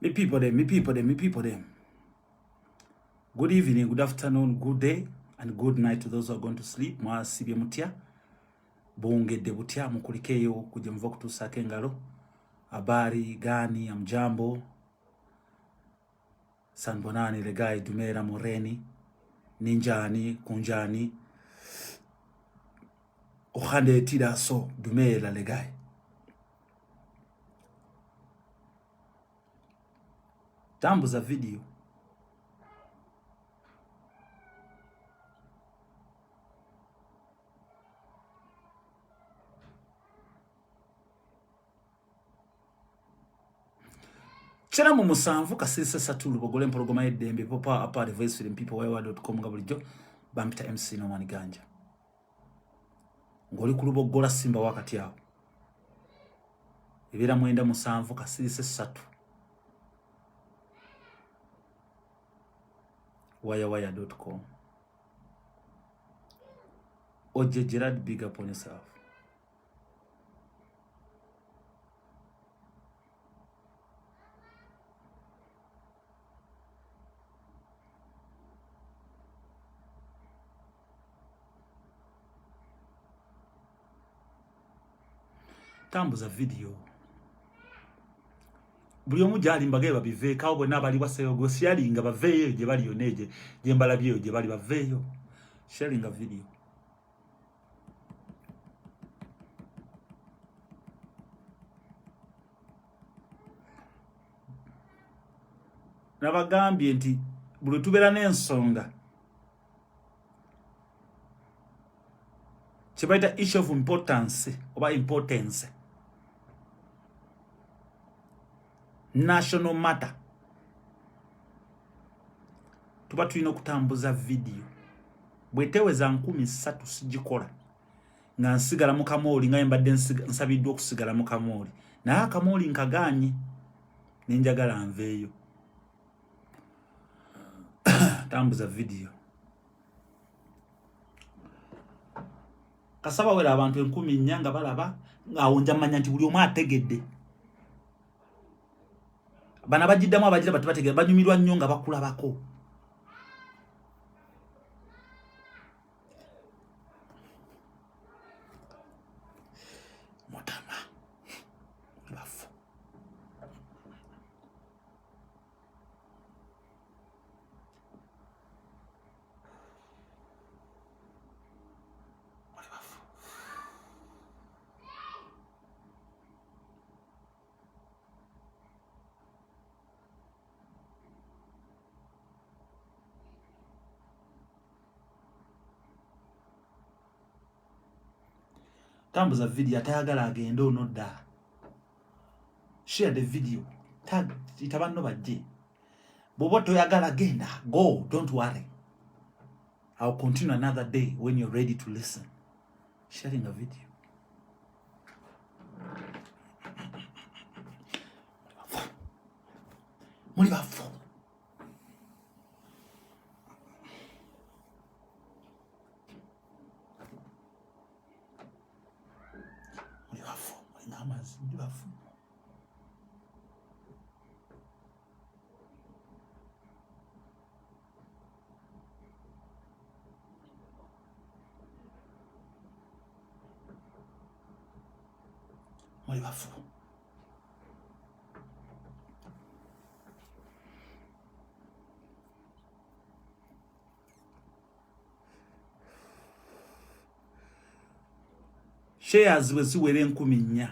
Me people them. Good evening, good afternoon, good day, and good night to those who are going to sleep. Mwasibye mutya. Bongedde butya mukulikeyo kuje mva kutusaka engalo. Habari gani ya mjambo? Sanbonani legai dumera moreni. Ninjani kunjani. Ohande tida so dumera legai. Tambuza video. Chena mu musanvu kasese satulu bogole mpologoma eddembe popa apa the voice for people www.com gabulijo bampita MC no maniganja. Ngoli kulubogola simba wakati yao. Ibira mwenda musanvu kasese satu. www.com. Oje Gerard, big up on yourself. Tambuza video. Buli omu gyali mbagaye babiveeko awo bonna abali waseyo go sharinga baveeyo gye bali yoneje gye mbalabyeyo gye bali baveeyo sharinga video. Nabagambye nti buli tubeera n'ensonga kye bayita issue of importance oba importance, national matter, tuba tulina okutambuza video. Bweteweza 13 sigikola nga nsigala mu kamooli nga mbadde nsabiddwa okusigala mu kamooli naye akamooli nkagaanye nenjagala nveeyo. Tambuza video. Kasaba wera abantu 10,000 nga balaba ngawo njamanya nti buli omu ategedde. Bana bajiddamu abajira batabategedde banyumirwa nnyo nga bakulabako. Motama. Bafu. Tambuza video atayagala agenda ono dda. Share the video. Tag itabanno bajje. Bobo toyagala agenda. Go, don't worry. I'll continue another day when you're ready to listen. Sharing a video. Muri bafu. Muri bafu. Shares weziwere 10,000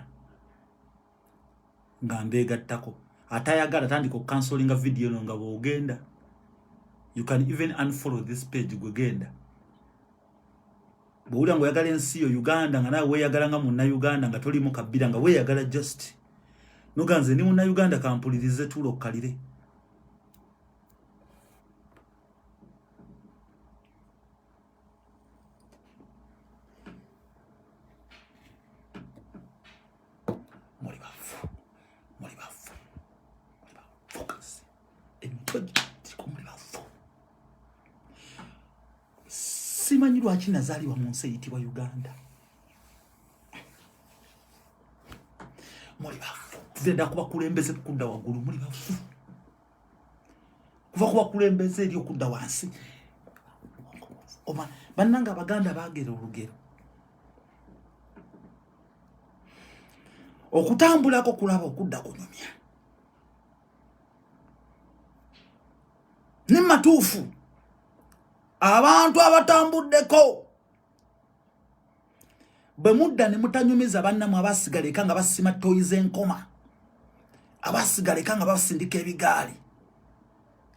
nga mbegattako. Atayagala tandika cancelling video no nga bogenda. You can even unfollow this page gwegenda. Bwula ngo yagala ensi yo Uganda nga nawe weyagala nga munna Uganda nga toli mu kabira nga weyagala just. Nuganze ni munna Uganda kampulirize tulo kalire. Focus. Simanyi lwaki nazaliwa mu nsi eyitibwa Uganda. Muri bafu. Tuvenda kuba kulembeze kudda waggulu muri bafu. kuva kuba kulembeze eri okudda wansi bannanga abaganda baagera olugero okutambulako kulaba okudda kunyumya ne matuufu abantu abatambuddeko bwe mudda ne mutanyumiza bannamu abasigaleka nga basima toyi z'enkoma abasigaleka nga basindika ebigaali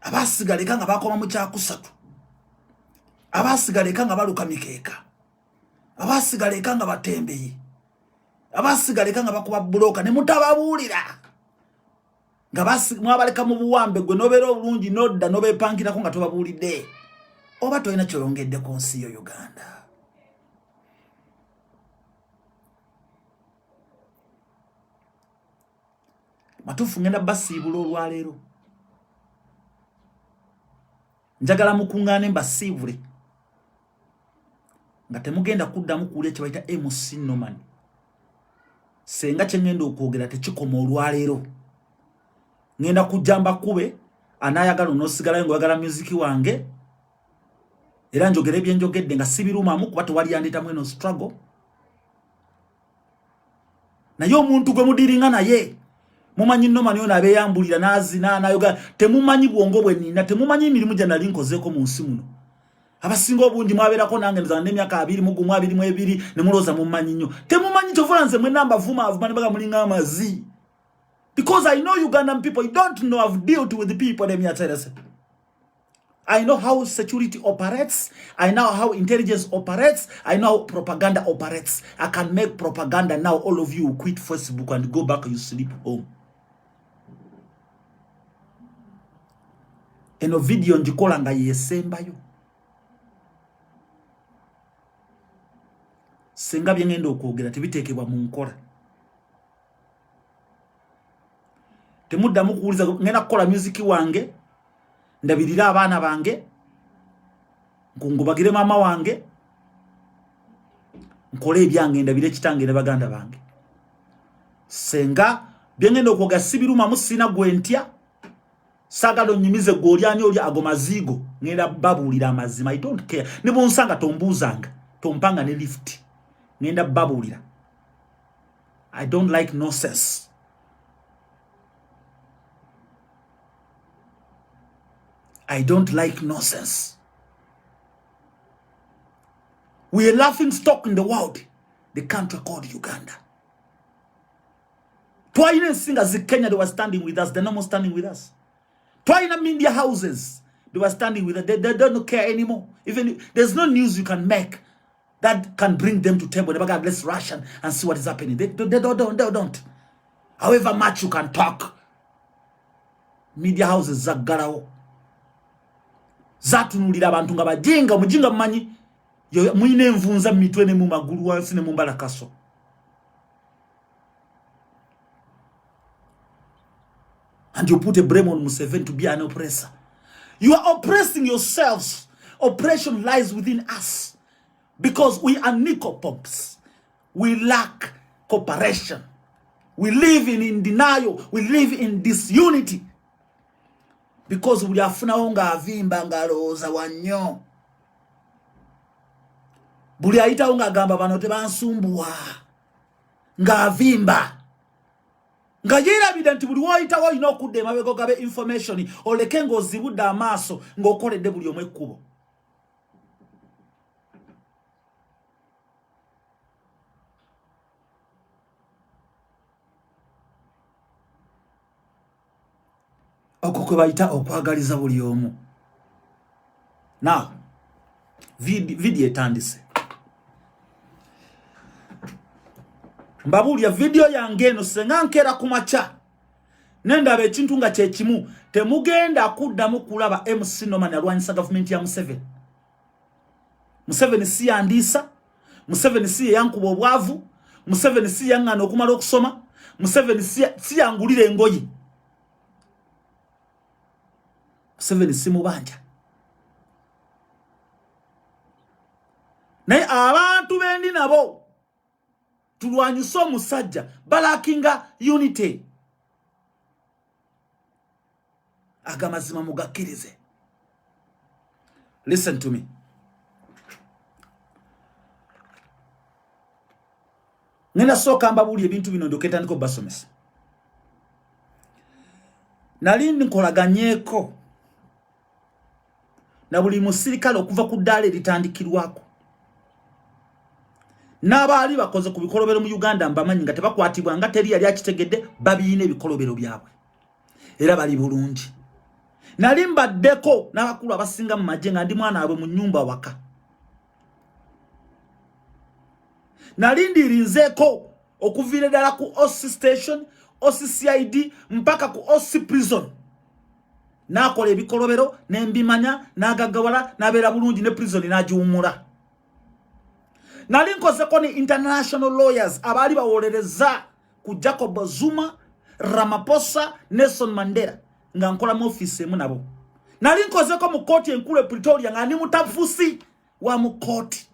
abasigaleka nga bakoma mu kyakusatu abasigaleka nga baluka mikeeka abasigaleka nga batembeyi abasigaleka nga bakuba buloka ne mutababuulira nga mwabaleka mu buwambe gwe nobeera obulungi nodda nobeepangirako nga tobabuulidde oba tolina kyolongedde ku nsi yo Uganda. Matuufu ngenda basiibula olwaleero njagala mukuŋŋaane mbasiibule nga temugenda kuddamu kuwulira kye bayita MC Norman senga kye ngenda okwogera tekikoma olwaleero ngenda kujja mbakube anaayagala onoosigalayo ng'oyagala musiki wange era njogera ebyenjogedde nga sibirumamu kuba tewali yandeetamu eno struggle naye omuntu gwe mudiringa naye mumanyi Norman yo nabeyambulira nazina nayoga temumanyi bwongo bwe nina temumanyi emirimu gye nali nkozeeko mu nsi muno abasinga obungi mwabeerako nange nza n'emyaka 20 ne mulooza mumanyi nnyo temumanyi kyovula nze mwenna mbavuma ne baga mulinga amazi because I know Ugandan people. You don't know I've dealt with the people them here tell us. I know how security operates. I know how intelligence operates. I know how propaganda operates. I can make propaganda now. All of you quit Facebook and go back and you sleep home. Eno video njikola nga yesembayo. Senga byengendo okwogera tebiteekebwa mu nkola. Temuddamu kuwuliza ngenda kukola musiki wange ndabirira abaana bange nkungubagire mama wange nkole ebyange ndabire kitange ne baganda bange senga byengendo okwoga sibiruma musina gwentya sagalo nyimize golyani oli agomazigo ngenda babulira amazima I don't care ne bonsanga tombuzanga tompanga ne lift ngenda babulira I don't like nonsense. I don't like nonsense. We are laughing stock in the world. The country called Uganda. Twaina singers in Kenya, they were standing with us. They're no more standing with us. Twaina media houses, they were standing with us. They don't care anymore. Even if, there's no news you can make that can bring them to table. Let's rush and see what is happening. They don't. However much you can talk, media houses zagarao. Zatunulira abantu nga bajinga mujinga mmanyi mwine envunza mitwe ne mu magulu wansi ne mu mbalakaso. And you put a blame on Museveni to be an oppressor. You are oppressing yourselves. Oppression lies within us. Because we are nicopomps. We lack cooperation. We live in denial. We live in disunity. Because we are funga avimba ngaloza wanyo. Buli aita unga gamba banote bansumbuwa. Nga avimba. Nga yera bidanti buli waita wa inokude mabego gabe information. Olekengo zibuda amaso. Ngo kore de buli omwe kubo. Okukwe bayita okwagaliza buli omu. Now, video etandise. Mbabulya video yange eno senga nkera kumacha. Nenda bekintu nga kyekimu temugenda kuddamu kulaba MC Norman alwanyisa government ya Museveni. Museveni si yandisa, Museveni si yankuba obwavu, Museveni si yangana okumala okusoma, Museveni si yangulira engoyi. Museveni si mubanja. Naye abantu bendi nabo tulwanyisa omusajja balakinga unity. agamazima mugakirize. Listen to me. Nina soka mbabuli ebintu bino ndoketa niko basomesa. Nalindi nkolaganyeko na buli musirikale okuva ku ddala litandikirwako. N'abaali bakoze ku bikolobero mu Uganda mbamanyi nga tebakwatibwa nga teri yali akitegedde babiine bikolobero byabwe. Era bali bulungi. Nali mbaddeko n'abakulu abasinga mu magye nga ndi mwana abwe mu nnyumba waka. Nali ndirinzeeko okuviira ddala ku OC station, OC CID mpaka ku OC prison. Nakola ebikolobero nembimanya nagagawala nabeera bulungi ne prison nagiwumula. Nali nkozeko ni international lawyers abaali bawolereza ku Jacob Zuma, Ramaphosa, Nelson Mandela nga nkola mu office emu nabo. Nali nkozeko mu kooti enkulu Pretoria nga ndi mutafusi wa mu kooti.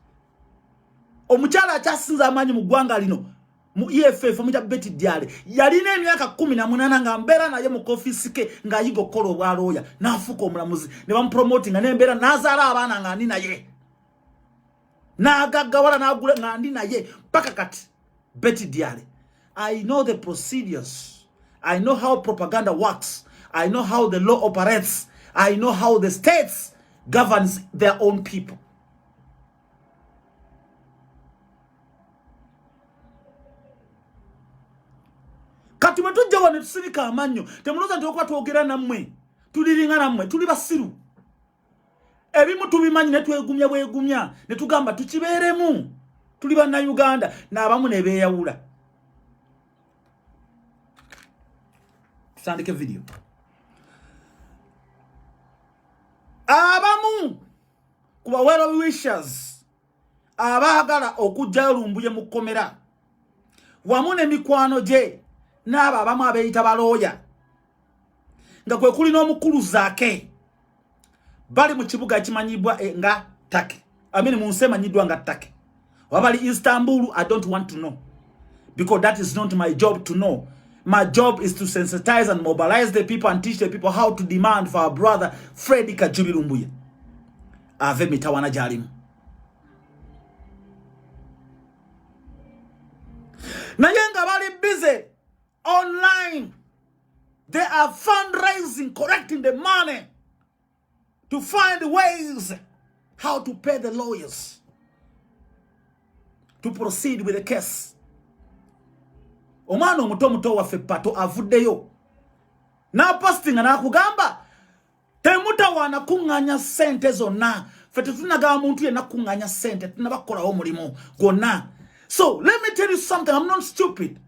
Omukyala akyasinza amanyi mu ggwanga lino mu EFF mu Betty Diale yalina emyaka 18 nga mbeera naye mu office ke nga yigo kolo bwa lawyer n'afuka omulamuzi ne bamupromoting nga nembeera n'azaala abaana nga ndi naye. N'agaggawala n'agula nga ndi naye paka kati Betty Diale. I know the procedures. I know how propaganda works. I know how the law operates. I know how the states governs their own people. Kati matujja wane tusirika amanyo temuloza nti okuba twogera nammwe tuliringa nammwe tuli basiru ebimu tubimanyi ne twegumya bwegumya ne tugamba tukibeeremu tuli banna Uganda n'abamu ne beeyawula. Tusandike video. Abamu kuba well wishers abaagala okujja Lumbuye mu kkomera wamu ne mikwano gye n'abo abamu abeeyita balooya nga kwe kuli n'omukulu Zaake bali mu kibuga ekimanyibwa nga Turkey. Mu nsi emanyiddwa nga Turkey. Wabali Istanbul, I don't want to know because that is not my job to know. My job is to sensitize and mobilize the people and teach the people how to demand for our brother Freddy Kajubi Lumbuye ave mitawana jalimu. Nayenga bali busy online. They are fundraising, collecting the money to find ways how to pay the lawyers to proceed with the case. Omwana omuto waffe Pato avuddeyo na posting na kugamba temutawana kunganya sente zonna ffe tetunagaba muntu yenna kunganya sente tunabakolawo omulimu gwonna. So let me tell you something, I'm not stupid.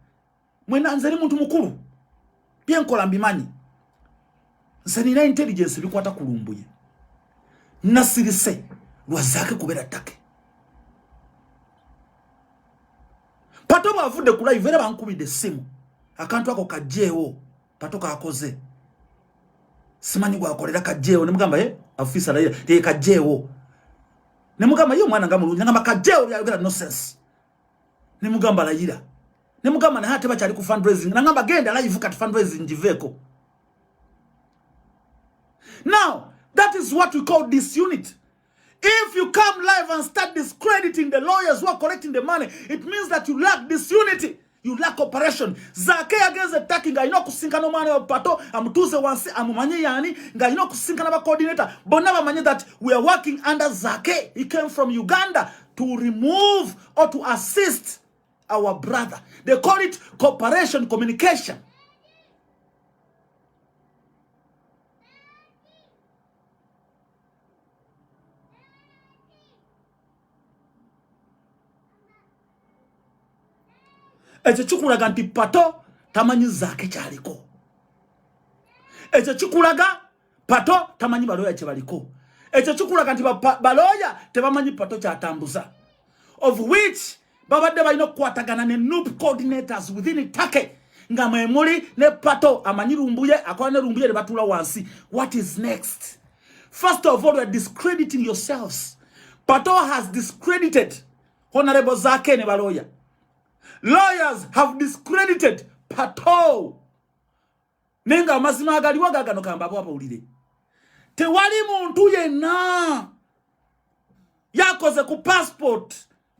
Mwena nze ni muntu mukulu bye nkola mbimanyi. Nze nina intelligence bikwata ku Lumbuye nasirise lwa Zaake kubeera Ttake. Pato bavudde ku live era bankubidde essimu akantu ako kajjeewo Pato kakoze simanyi gwakolera kajjeewo ne mugamba afisa la ye kajjeewo ne mugamba ye mwana ngamulungi ngamba kajjeewo byayogera nonsense ne mugamba layira ne mugamba na hate bakyali ku fundraising na ngamba genda live kat fundraising jiveko. Now that is what we call disunity. If you come live and start discrediting the lawyers who are collecting the money, it means that you lack disunity. You lack cooperation. Zaake against the attacking nga ino kusinka no mane wa Pato amutuze wansi amumanye yani nga ino kusinka na ba coordinator bonna bamanye that we are working under Zaake. He came from Uganda to remove or to assist our brother. They call it cooperation, communication. Eche chukulaga nti Pato tamanyi Zaake kyaliko. Eche chukulaga Pato tamanyi baloya kye baliko. Eche chukulaga nti baloya tebamanyi Pato kyatambuza. Of which babadde balina okukwatagana ne noob coordinators within Turkey nga mwemuli ne Pato amanyi Lumbuye akola ne Lumbuye ne batula wansi. What is next? First of all, you are discrediting yourselves. Pato has discredited Honorable Zaake ne baloya. Lawyers have discredited Pato nenga amazima agaliwa gagano kamba bwabulire tewali muntu yenna yakoze ku passport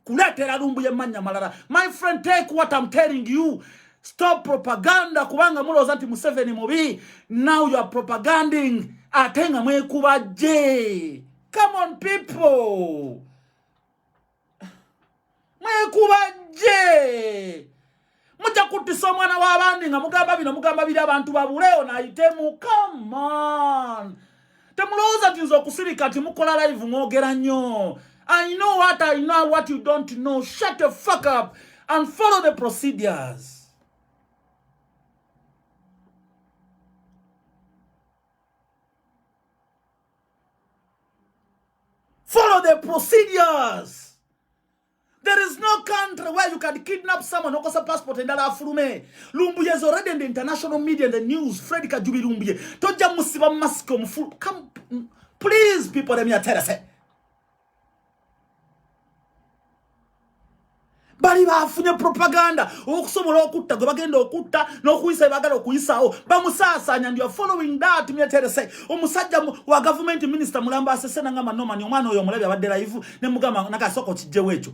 kuletera Lumbuye manya malala. My friend, take what I'm telling you. Stop propaganda kubanga muloza nti Museveni mubi. Now you are propaganding atenga mwekuba je. Come on people. Mwekuba je. Muja kutisa mwana wa abandi nga mugamba bino mugamba bili abantu babuleo na itemu. Come on. Temuloza tinzo kusirika ti mukola live mwogera nnyo. I know what you don't know. Shut the fuck up and follow the procedures. Follow the procedures. There is no country where you can kidnap someone who has a passport and ala furume. Lumbuye is already in the international media and the news. Freddy Kajubi Lumbuye. Toja musiba mask full. Come, please, people. Let me tell you. Bali bafunye propaganda okusobola okutta gwe bagenda okutta n'okuyisa bagala okuyisaawo bamusaasanya ndio following that myeterese omusajja wa government minister mulamba asesena ngama nomani omwana oyo omulabi abadde live ne mugamba nakasoko kijjewo ekyo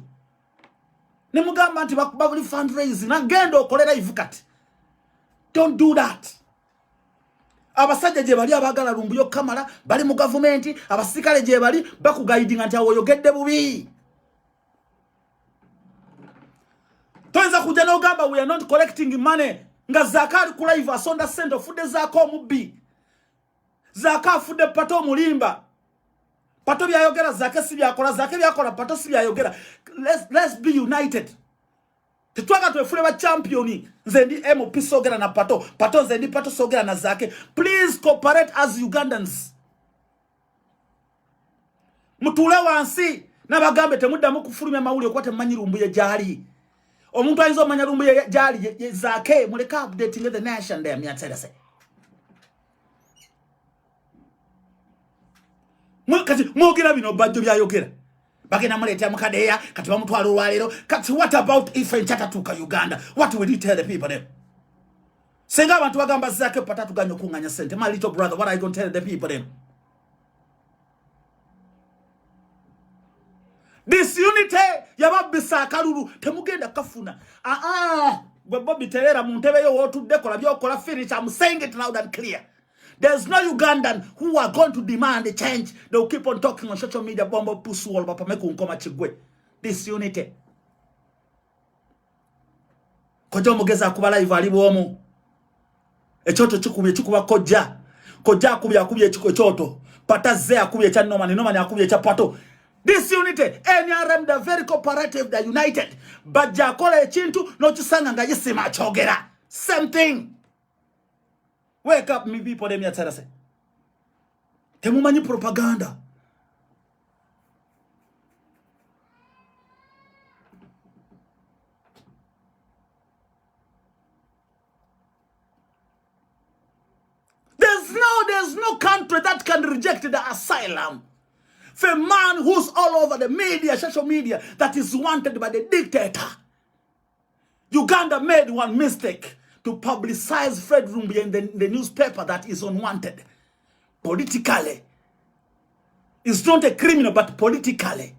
ne mugamba nti bakubabuli fundraising nagenda okolera live kati. Don't do that. Abasajja je bali abagala Lumbuye kamala bali mu government abasikale je bali bakuguiding nti awo yogedde bubi. Toenza kuja no gamba we are not collecting money. Nga zakari kulaiva asonda sendo fude zako mubi. Zaka fude pato mulimba. Pato bya yogera zake si byakola zake byakola pato si bya yogera. Let's be united. Tetwaga twefule ba championi. Nzendi MOP sogera na pato. Pato nzendi pato sogera na zake. Please cooperate as Ugandans. Mutule wansi. Nabagambe temuda mukufulumya mawuli okwate manyi Lumbuye jali. Omuntu ayinza omanya Lumbuye jali zake muleka updating the nation there myatselese. Kati mwogera bino bajjo byayogera. Bagenda muleta mukadeya kati bamutwala olwalero kati what about if enchatuka Uganda? What will you tell the people there? Senga abantu bagamba zake patatu ganyo kunganya sente. My little brother, what are you going to tell the people there? This unity yababisa kalulu temugenda kafuna. Gwe Bobby Terera muntebe yo wotudde kola byokola finish. I'm saying it loud and clear. There's no Ugandan who are going to demand a change. They'll keep on talking on social media bombo pusu wall papa meku nkoma chigwe. This unity. Kojo mugeza kuba live ali bwomu. Echoto chikuba koja. Koja kubya chiko choto. Pataze akubye cha nomani akubye cha pato. This unity, NRM, they're very cooperative, they're united. But Jacola Chintu, no chisanga nga yisima chogera. Same thing. Wake up, me people, them yatarase. Temumanyi propaganda. There's no country that can reject the asylum. For a man who's all over the media, social media, that is wanted by the dictator. Uganda made one mistake to publicize Fred Lumbuye in the newspaper that is unwanted. Politically. It's not a criminal, but politically.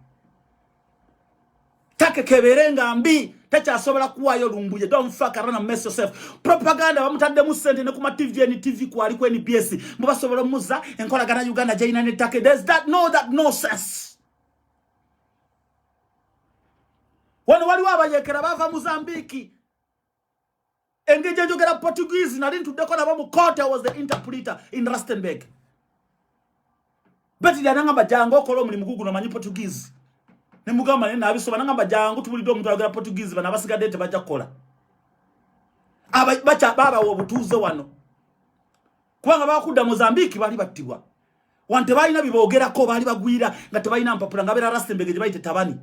Take keberenga ambi, techa asobala kuwayo Lumbuye. Don't fuck around and mess yourself. Propaganda, wamutande musende nekuma TV kuwali kweni BSC. Mbuba sobola muza, enkola gana Uganda jaina netake. There's that nonsense. Wano wali wabayekera bava Mozambique. Engage jogera Portuguese. Nari ntudeko bamu kote was the interpreter in Rustenburg. Beti dyananga bajango kolo muli mugugu no manyi Portuguese. Nemugamba nena abisoba nanga jangu tubulidde omuntu ayogera Portuguese bana basigadde bajja kola. Bacha baba wobutuze wano. Kubanga bakudda Mozambique bali battibwa. Wante balina bibogerako bali bagwira nga tebalina mpapula nga bera Rustenburg gye bayite tabani.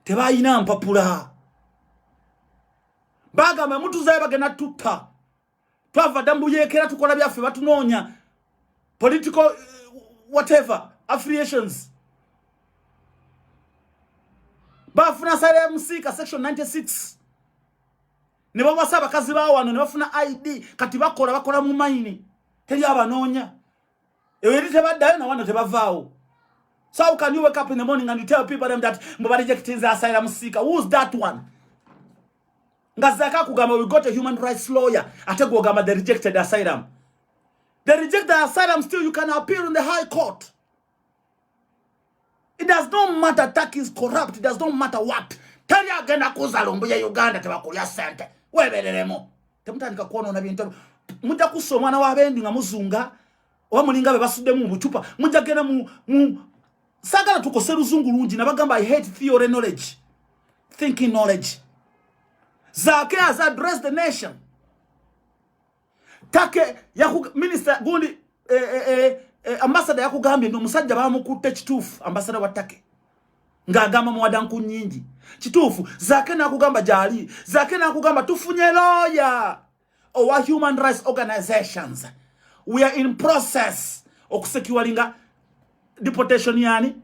Tebalina mpapula. Bagamba mutuzaye bagenda tutta. Twava dambuyekera tukola byaffe batunonya. Political whatever affiliations. Bafuna sare musika section 96. Ne baba saba kazi bawo wano ne bafuna ID kati bakola mu maini. teri abanoonya eri tebaddayo na wano tebavaawo. So how can you wake up in the morning and you tell people them that mbaba rejecting the asylum seeker? Who's that one? Ngazaka kugamba we got a human rights lawyer ate gwogamba they rejected the asylum. They reject the asylum, still you can appeal in the high court. It does not matter Turkey is corrupt, it does not matter what. Tell you again akuza lumbuye Uganda tebakulya sente. Webereremo. Temutandika kuona na bintu. Mujja kusoma na wabendi nga muzunga oba mulinga be basudde mu buchupa. Mujja gena mu sagala tukose luzungu lungi nabagamba I hate theory knowledge. Thinking knowledge. Zake has addressed the nation. Take minister gundi ambassador yakugambye ndo musajja bamukutte kituufu ambassador wa Take ngagamba mwadanku nyingi kituufu Zake nakugamba jali Zake nakugamba tufunye lawyer our human rights organizations we are in process okusecuringa deportation yani.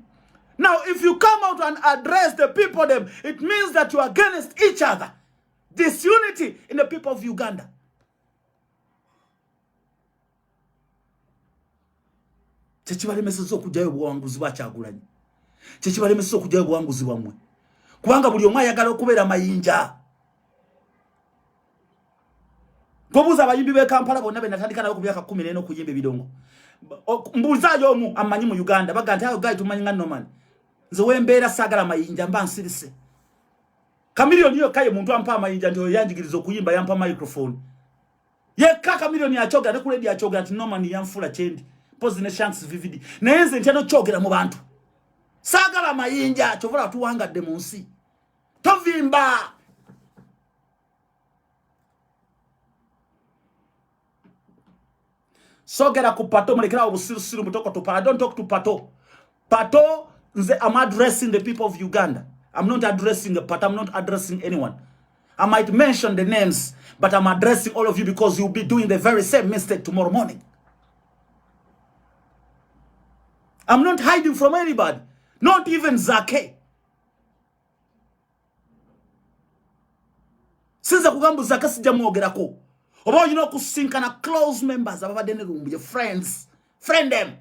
Now if you come out and address the people them, it means that you are against each other. Disunity in the people of Uganda. Chechibalemesezzo okujayo buwanguzi bwakyagulanyi. Chechibalemesezzo okujayo buwanguzi bwamwe. Kubanga buli omu ayagala okubeera mayinja. Tobuuza abayimbi b'e Kampala bonna be natandika nabo ku myaka 14 okuyimba ebidongo. Mbuuzaayo omu amanyi mu Uganda baga nti ayo gayi tumanyi nga Norman. Nze wembeera saagala mayinja mba nsirise. Kamilioni yo kaye muntu ampa amayinja nti yanjigiriza okuyimba yampa microphone. Yekka Kamilioni achoga ne ku radio achoga nti Norman yanfula chendi. Pose ne shanks vivid. Nayenze ntano chogera mu bantu. Saagala mayinja chovula tuwangadde mu nsi. Tovimba. Sogera ku Pato mulekera obusirusiru mutoko to Pato. Don't talk to Pato. Pato nze I'm addressing the people of Uganda. I'm not addressing the Pato. I'm not addressing anyone. I might mention the names, but I'm addressing all of you because you'll be doing the very same mistake tomorrow morning. I'm not hiding from anybody. Not even Zake. Since kugamba Zake sijamwogerako. Oba you know kusinkana close members ababadene rumbu your friends. Friend them.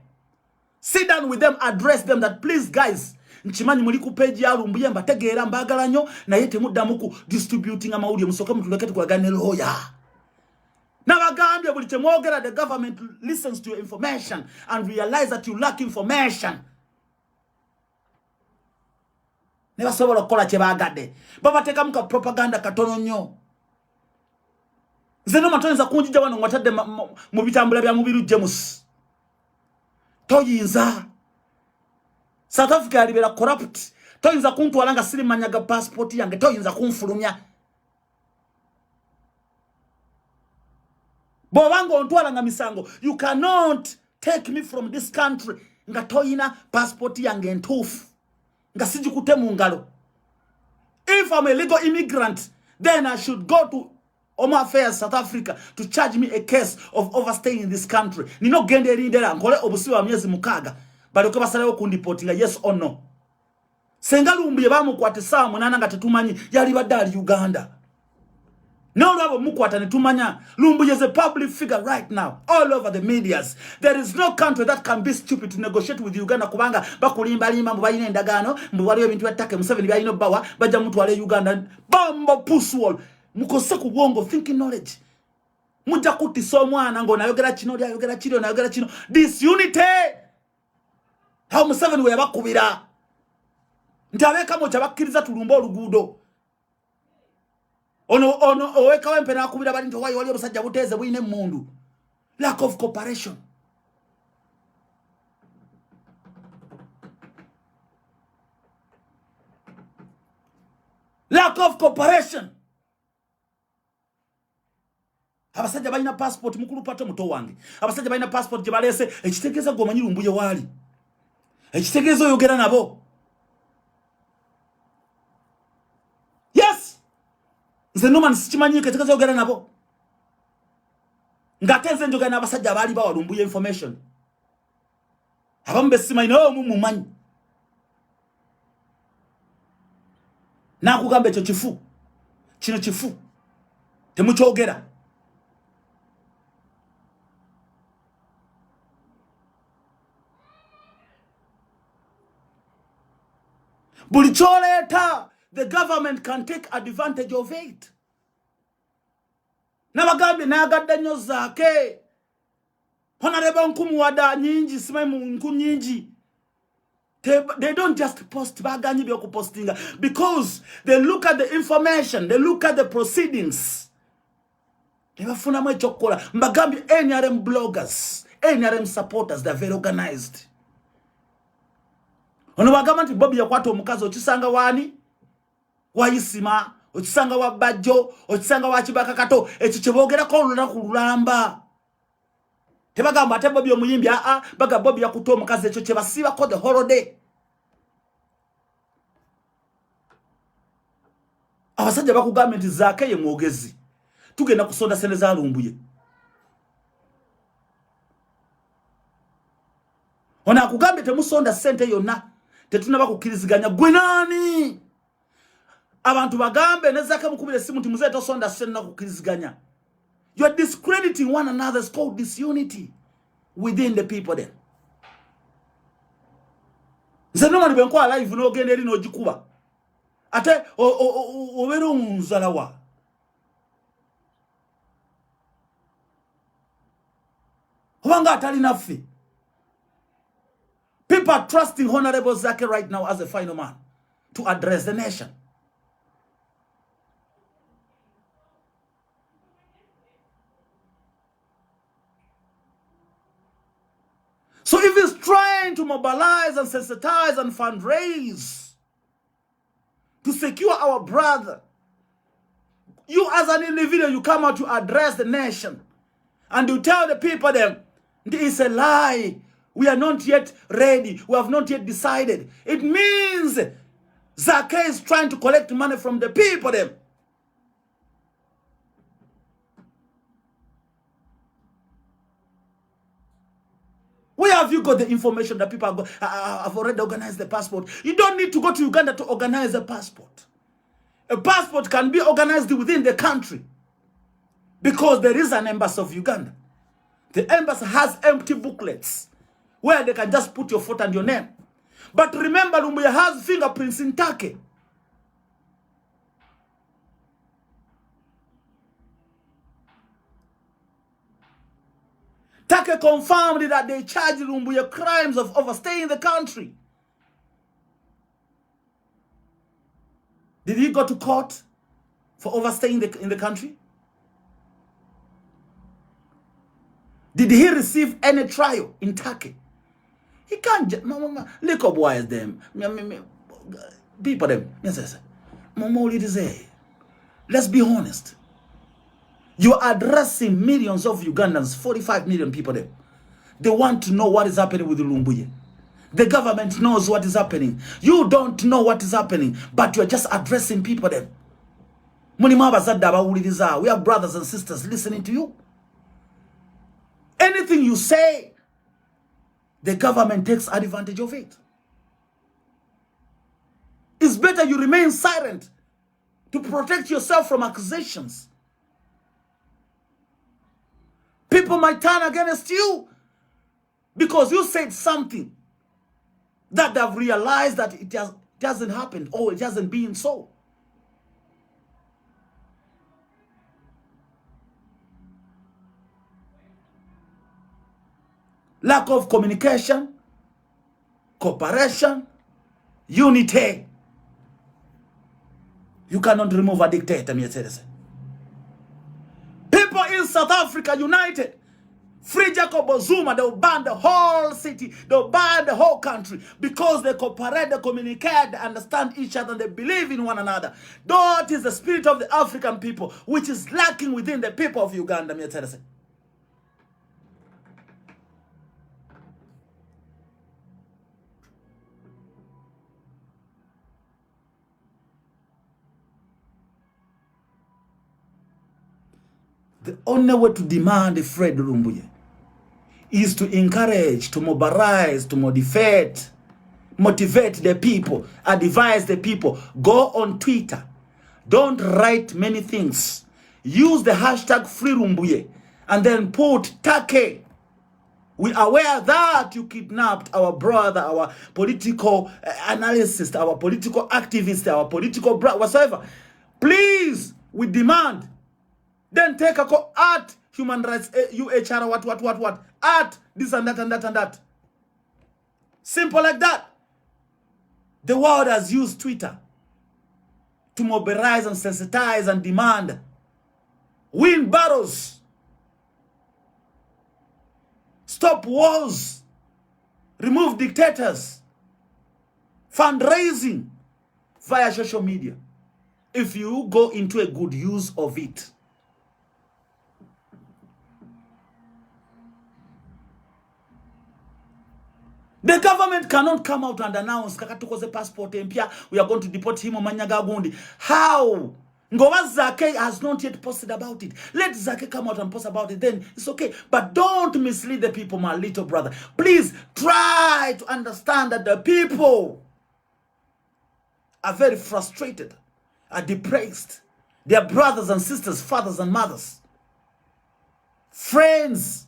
Sit down with them, address them that please guys. Nchimanyi muli ku page ya rumbuye mbategeera mbagala nnyo naye temuddamu ku distributing amawulire musoke mutuleke tukwagane lawyer. Nabagambye buli temwogera the government listens to your information and realize that you lack information. Never sobola okukola kye baagadde. Babateeka muka propaganda katono nnyo. Nze Norman toyinza kunjija wano ngwatadde mu bitambula bya mubiru James. Toyinza. South Africa yalibera corrupt. Toyinza kuntwala nga siri manyaga passport yange. Toyinza kunfulumya. Bobango ontwala nga misango. You cannot take me from this country nga toyina passport yange entuufu. Nga sijukute mu ngalo. If I'm a legal immigrant, then I should go to Home Affairs South Africa to charge me a case of overstaying in this country. Nino gende erindera nkole obusiwa myezi mukaga. Bali ko basalawo kundiportinga yes or no. Senga lumbuye bamukwate saa munana nga tetumanyi yali badali Uganda. No lwabo mukwata netumanya. Lumbuye is a public figure right now all over the medias. There is no country that can be stupid to negotiate with Uganda kubanga bakulimba limba mubayine endagano mbwaliyo bintu yatake Museveni byalino bawa bajja mutwale Uganda bambo puswall mukose ku bwongo thinking knowledge. Mujja kutisa omwana ngo nayogera kino lyayogera kino nayogera kino disunity. How Museveni we bakubira ntabeka mo cyabakkiriza tulumba oluguudo ono oweka wempe nakubira bali nto wayi wali obusajja buteeze bwine mundu. Lack of cooperation. Lack of cooperation. Abasajja balina passport mukulu Pato muto wange. Abasajja balina passport gye balese ekitegeeza gomanyi lumbuye wali. Ekitegeeza oyogera nabo. Yes. Nze Norman sikimanyi ekitegeeza oyogera nabo. Ngatenze njogera n'abasajja abali bawalumbuye information. Abamu besimanyi nawe mumumanyi. Nakugamba ekyo kifu. Kino kifu. Temukyogera. Bulicholeta, the government can take advantage of it. Nabagambi nagadde nnyo Zaake. Honorable Nkumuwada nyingi simemu nkunyingi. They don't just post baganyi byokupostinga because they look at the information, they look at the proceedings. Tebafunamu ekyokukola. Mbagambi NRM bloggers, NRM supporters, they're very organized. Ono bagamba nti Bobby yakwata omukazi okisanga wani? Wayisima, okisanga wa Bajjo, okisanga wa Kibaka Kato, ekyo kyebogerako olunaku lulamba. Tebagamba ate Bobby omuyimbi baga Bobby yakuta omukazi ekyo kyebasibako the holiday. Abasajja bakugamba nti Zaake ye mwogezi. Tugenda kusonda sente za Lumbuye. Ona akugambe temusonda sente yonna. Tetunaba kukiriziganya gwe nani? Abantu bagambe ne Zaake mukubire simu nti muze tosonda sente na kukiriziganya. You are discrediting one another. It's called disunity within the people then. Nze nomali benko live no gende eri no jikuba. Ate obero unzalawa. Obanga atali nafi. People are trusting Honorable Zaake right now as a final man to address the nation. So if he's trying to mobilize and sensitize and fundraise to secure our brother, you as an individual, you come out to address the nation and you tell the people them, it's a lie. We are not yet ready. We have not yet decided. It means Zaake is trying to collect money from the people them. Where have you got the information that people have already organized the passport? You don't need to go to Uganda to organize a passport. A passport can be organized within the country because there is an embassy of Uganda. The embassy has empty booklets where they can just put your photo and your name. But remember, Lumbuye has fingerprints in Turkey. Turkey confirmed that they charged Lumbuye crimes of overstaying the country. Did he go to court for overstaying in the country? Did he receive any trial in Turkey? He can't just, look up wise them. People them. Let's be honest. You are addressing millions of Ugandans, 45 million people there. They want to know what is happening with Lumbuye. The government knows what is happening. You don't know what is happening, but you are just addressing people there. We have brothers and sisters listening to you. Anything you say, the government takes advantage of it. It's better you remain silent to protect yourself from accusations. People might turn against you because you said something that they've realized that it hasn't happened or it hasn't been so. Lack of communication, cooperation, unity. You cannot remove a dictator, me citizen. People in South Africa united. Free Jacob Zuma, they'll ban the whole city, they'll ban the whole country because they cooperate, they communicate, they understand each other, they believe in one another. That is the spirit of the African people, which is lacking within the people of Uganda, me citizen. The only way to demand Fred Lumbuye is to encourage, to mobilize, to motivate the people, advise the people. Go on Twitter. Don't write many things. Use the hashtag Free Lumbuye and then put Turkey. We are aware that you kidnapped our brother, our political analyst, our political activist, our political brother, whatsoever. Please, we demand. Then take a call at human rights, UHR, what, at this and that and that and that. Simple like that. The world has used Twitter to mobilize and sensitize and demand. Win battles. Stop wars. Remove dictators. Fundraising via social media. If you go into a good use of it. The government cannot come out and announce kakatukoze passport empia, we are going to deport him Manyaga Gundi. How? Ngowa Zake has not yet posted about it. Let Zake come out and post about it, then it's okay. But don't mislead the people, my little brother. Please try to understand that the people are very frustrated, are depressed. Their brothers and sisters, fathers and mothers, friends,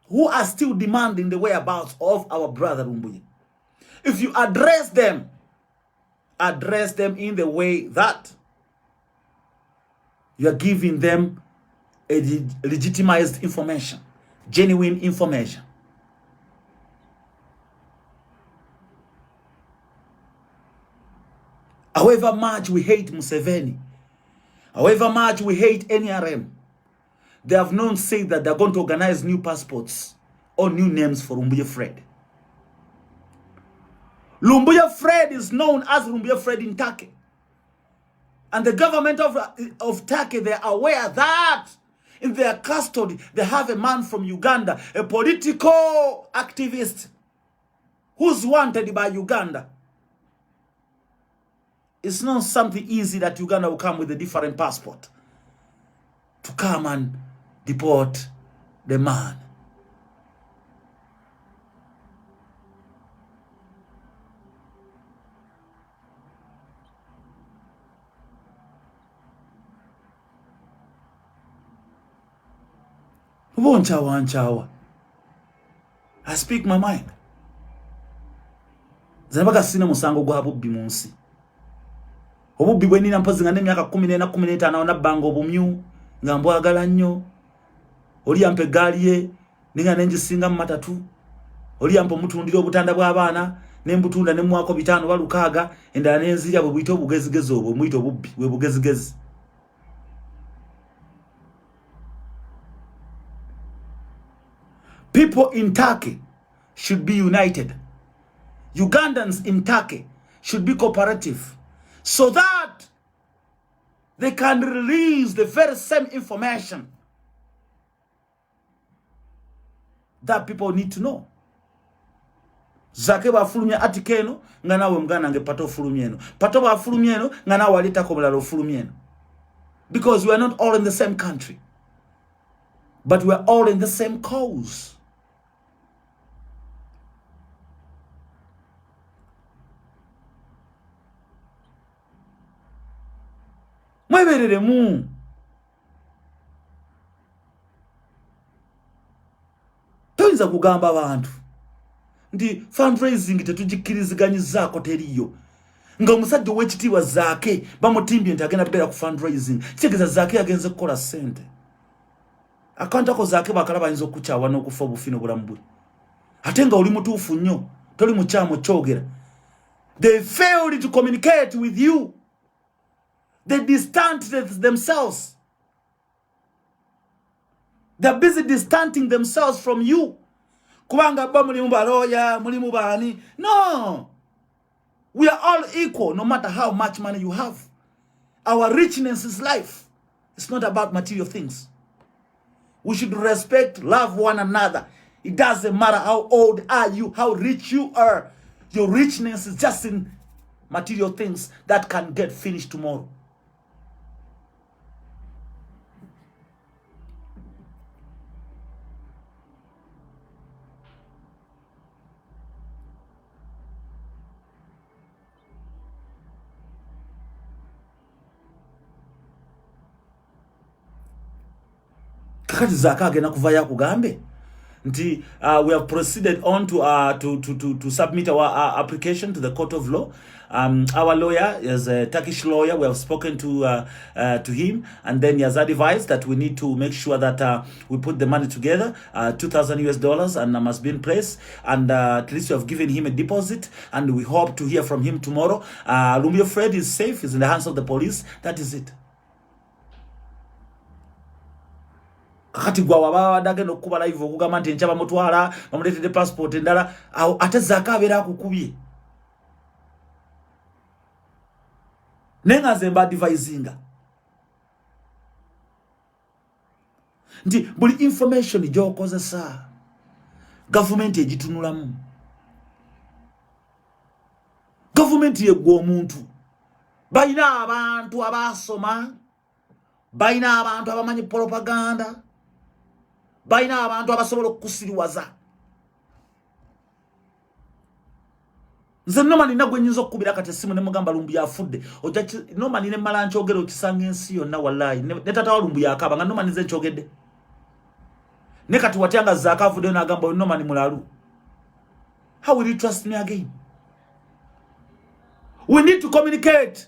who are still demanding the whereabouts of our brother Lumbuye. If you address them in the way that you are giving them a legitimized information, genuine information. However much we hate Museveni, however much we hate NRM, they have not said that they're going to organize new passports or new names for Lumbuye Fred. Lumbuye Fred is known as Lumbuye Fred in Turkey. And the government of Turkey, they are aware that in their custody, they have a man from Uganda, a political activist who's wanted by Uganda. It's not something easy that Uganda will come with a different passport to come and deport the man. I speak my mind. Zanabaka sina musango gwa bubbi munsi. Obubbi bwe nina mpozi nga nemyaka 14 15 na bango obumyu nga mbwagala nnyo. Oli ampe galiye ninga nenjisinga mu matatu. Oli ampe mutundira obutanda bw'abaana nembutunda ne mwako 5 balukaaga endala nenzirya bwe buyito obugezigezi obwo mwito obubbi bwe bugezigezi. People in Turkey should be united. Ugandans in Turkey should be cooperative so that they can release the very same information that people need to know. Zake ba fulumya atikeno nga nawe mgana nge pato fulumyeno. Pato ba fulumyeno nga nawe alita kobolalo fulumyeno. Because we are not all in the same country. But we are all in the same cause. Mweberere mu. Toyinza kugamba abantu ndi fundraising tetujikiriziganyizako teriyo. Nga omusajja w'ekitiibwa Zaake bamutimbye nti agenda bera ku fundraising. Kitegeeza Zaake agenze kukola ssente. Akantako Zaake bakalaba ayinza okukyawa n'okufa obufino bulamu bwe. Ate nga oli mutuufu nnyo, toli mukyamo kyogera. They failed to communicate with you. They distanced themselves. They're busy distancing themselves from you. Kubanga ba mulimu baloya, mulimu bani. No. We are all equal no matter how much money you have. Our richness is life. It's not about material things. We should respect, love one another. It doesn't matter how old are you, how rich you are. Your richness is just in material things that can get finished tomorrow. kakati Zaaka agenda kuvayo akugambe nti we have proceeded on to submit our application to the court of law. Our lawyer is a Turkish lawyer. We have spoken to him, and then he has advised that we need to make sure that we put the money together, $2,000 and must be in place, and at least we have given him a deposit, and we hope to hear from him tomorrow. Lumbuye Fred is safe, is in the hands of the police. That is it. Kakati gwa waba dagenda okuba live okugamba nti nchaba mutwala bamuletedde passport endala awo ate Zaaka abeera akukubye nenga nze mba advisinga nti buli information gy'okozesa gavumenti egitunulamu. Gavumenti yeggwa omuntu, balina abantu abasoma, balina abantu abamanyi propaganda, balina abantu abasobola okukusiriwaza. Nze Norman nagwe nyinza okubira kati simu ne mugamba Lumbuye afudde. Oja Norman ne mala nkyogere okisanga ensi yonna wallahi. Ne tata wa Lumbuye akaba nga Norman nze nkyogedde. Ne kati watyanga Zaaka afudde n'agamba Norman mulalu. How will you trust me again? We need to communicate.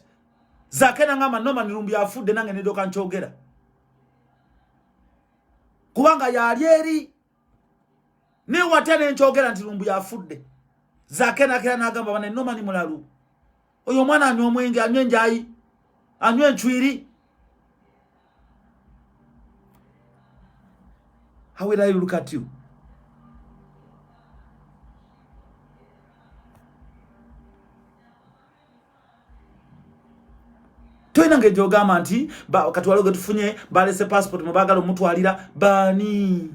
Zaaka ngamba Norman Lumbuye afudde nange ne doka nkyogera. Kubanga yali eri ne watene nkyogera nti Lumbuye afudde. Zaaka n'agamba bana Norman mulalu. Oyo mwana anywa omwenge, anywa enjayi, anywa enchwiri. How will I look at you? Toyina ngejogama nti kati waliwo getufunye balese passport mubagala omutwalira bani.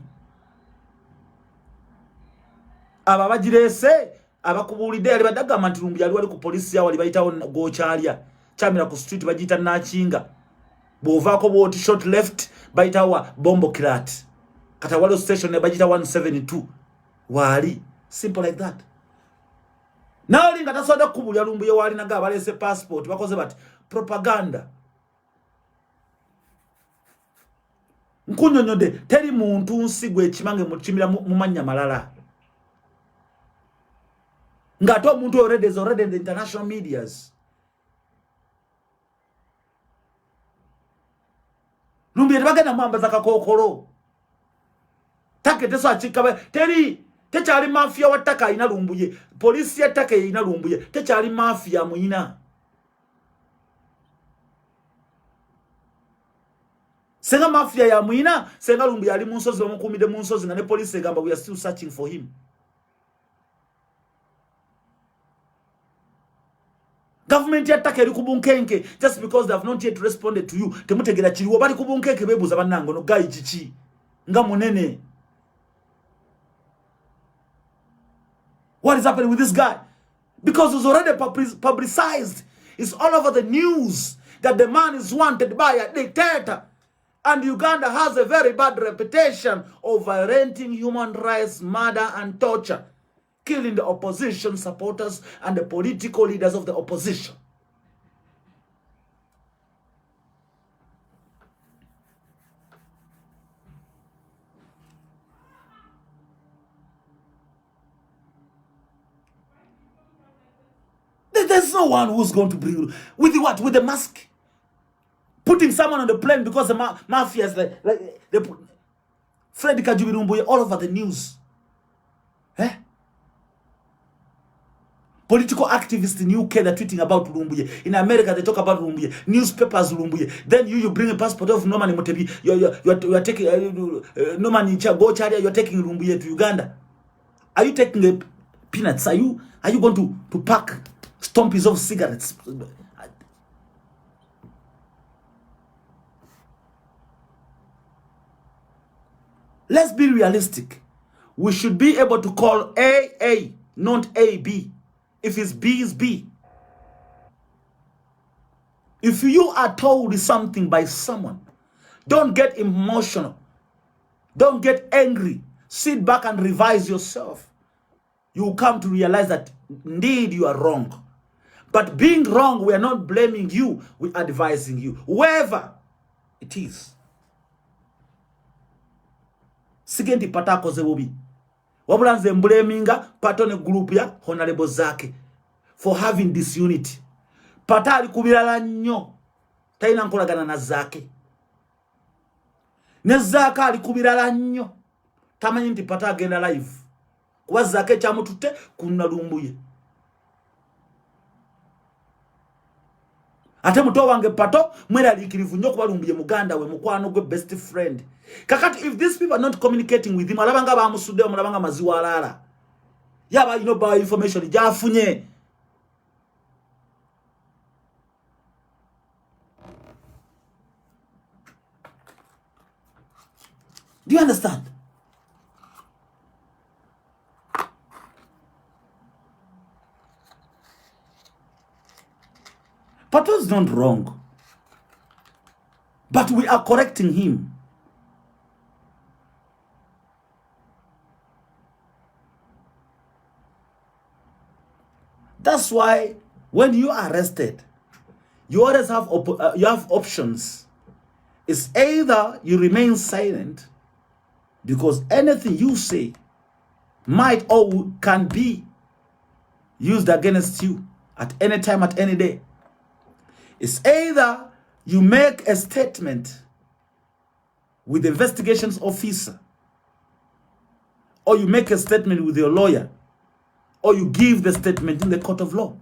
Aba bagirese abakubulidde yali badagamba nti Lumbuye wali ku police yawo ali bayitawo gokyalya chamira ku street bagita Nakinga bovaako boti short left bayitawa bombo kirat kata wali station ne bagita 172 wali simple like that. Now linga tasoda kubulya Lumbuye wali naga balese passport bakoze bati propaganda. Nkunyonyode teri muntu nsigwe ekimange muchimira mumanya malala. Ngato muntu already is already in the international medias. Lumbuye bagenda mwamba za kakokolo. Take teso achikabe teri techali mafia wataka ina Lumbuye. Polisi yataka ina Lumbuye. Techali mafia muina. Senga mafia ya muina, senga Lumbuye ali munsozi bamukumide munsozi nga ne police egamba we are still searching for him. Government yataka eri kubunkenke just because they have not yet responded to you. Temutegera kiriwo bali kubunkenke bebuza bannango no gayi chichi nga munene. What is happening with this guy? Because it's already publicized. It's all over the news that the man is wanted by a dictator. And Uganda has a very bad reputation of violating human rights, murder and torture, killing the opposition supporters and the political leaders of the opposition. There's no one who's going to bring with the what? With the mask. Putting someone on the plane because the mafia is like they put Fred Kajubi Lumbuye all over the news. Eh? Political activists in UK they're tweeting about Lumbuye. In America they talk about Lumbuye. Newspapers Lumbuye. Then you bring a passport of Norman Mutebi. You're taking Norman Gocharia. You're taking Lumbuye to Uganda. Are you taking peanuts? Are you going to pack stumpies of cigarettes? Let's be realistic. We should be able to call A, not AB. If it's B, it's B. If you are told something by someone, don't get emotional. Don't get angry. Sit back and revise yourself. You will come to realize that indeed you are wrong. But being wrong, we are not blaming you. We are advising you. Whoever it is. Sigenti Pato akoze bubi. Wabula nze mblaminga Pato ne group ya Honorable Zake for having disunity. Pato alikubirala nnyo. Talina nkolagana na Zake. Ne Zake alikubirala nnyo. Tamanyi nti Pato agenda live. Kuba Zake kyamututte kunnalumbuye. Ate muto wange Pato mweralikirivu nnyo kubalumbuye muganda we mukwano gwe best friend. Kakati if these people are not communicating with him alabanga bamusudde omulabanga maziwa alala. Yaba you know by information jafunye. Do you understand? Pato is not wrong. But we are correcting him. That's why when you are arrested, you always have you have options. It's either you remain silent because anything you say might or can be used against you at any time, at any day. It's either you make a statement with the investigations officer, or you make a statement with your lawyer, or you give the statement in the court of law.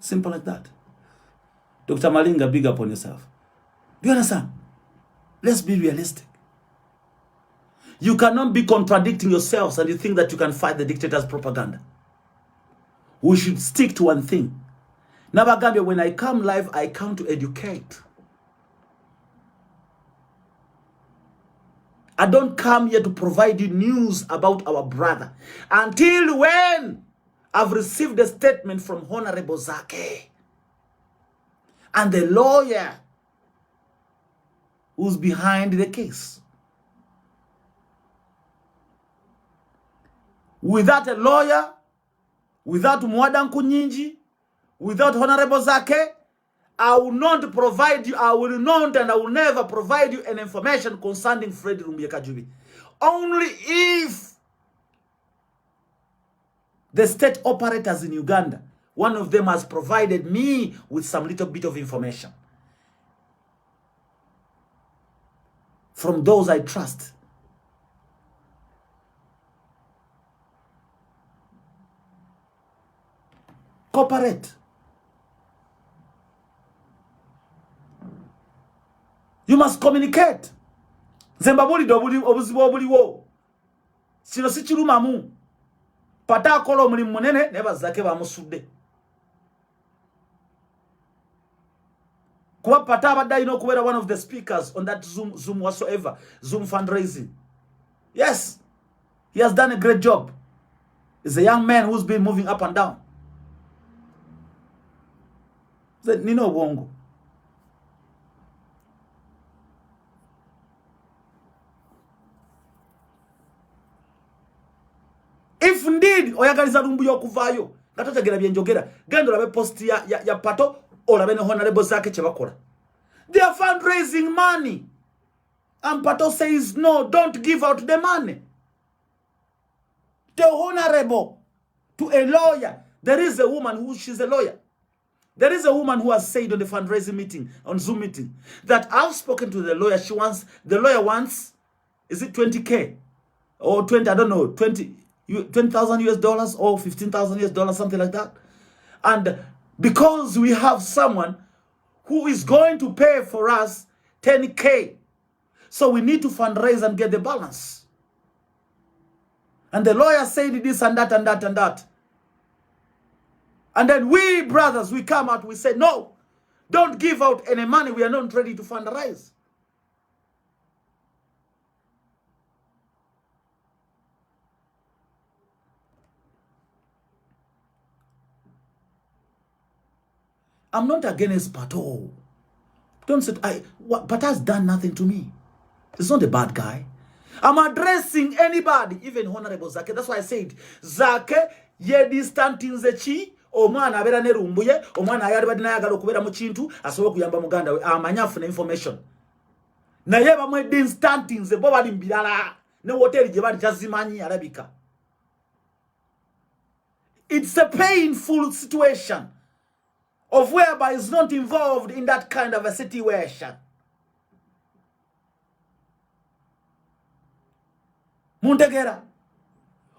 Simple like that. Dr. Malinga, big up on yourself. Do you understand? Let's be realistic. You cannot be contradicting yourselves and you think that you can fight the dictator's propaganda. We should stick to one thing. Nabagambia, when I come live, I come to educate. I don't come here to provide you news about our brother. Until when I've received a statement from Honorable Zake and the lawyer who's behind the case. Without a lawyer, without Mwadan Kunyinji, without Honorable Zake, I will not provide you, I will not and I will never provide you an information concerning Fred Lumbuye Kajubi. Only if the state operators in Uganda, one of them has provided me with some little bit of information from those I trust. Cooperate. You must communicate. Zembabuli dobuli obuzibu wo. Sino sichirumamu. Pata akola omulimu munene ne bazake bamusudde. Kuba Pata abadde alina okubeera one of the speakers on that Zoom whatsoever, Zoom fundraising. Yes, he has done a great job. He's a young man who's been moving up and down. Nino Wongo. If indeed oyagaliza Lumbuye okuvayo nga totegera byenjogera genda olabe post ya Pato olabe ne Honorable Zake kyebakola. They are fundraising money and Pato says no, don't give out the money. The Honorable to a lawyer. There is a woman who she's a lawyer. There is a woman who has said on the fundraising meeting, on Zoom meeting, that I've spoken to the lawyer. The lawyer wants, is it 20K or 20, I don't know, 20,000 US dollars or 15,000 US dollars, something like that. And because we have someone who is going to pay for us 10K, so we need to fundraise and get the balance. And the lawyer said this and that and that and that. And then we brothers, we come out, we say, no, don't give out any money. We are not ready to fundraise. I'm not against Pato. Don't say, Pata's done nothing to me. He's not a bad guy. I'm addressing anybody, even Honorable Zake. That's why I said, Zake, ye distanting the chi, omwana abera ne rumbuye, omwana ayali badina yagala okubera mu kintu, asobola kuyamba muganda we, amanyafu na information. Na ye bamwe distanting ze bo bali mbirala, ne hoteli gye bali tazimanyi alabika. It's a painful situation of whereby is not involved in that kind of a situation. Muntegera.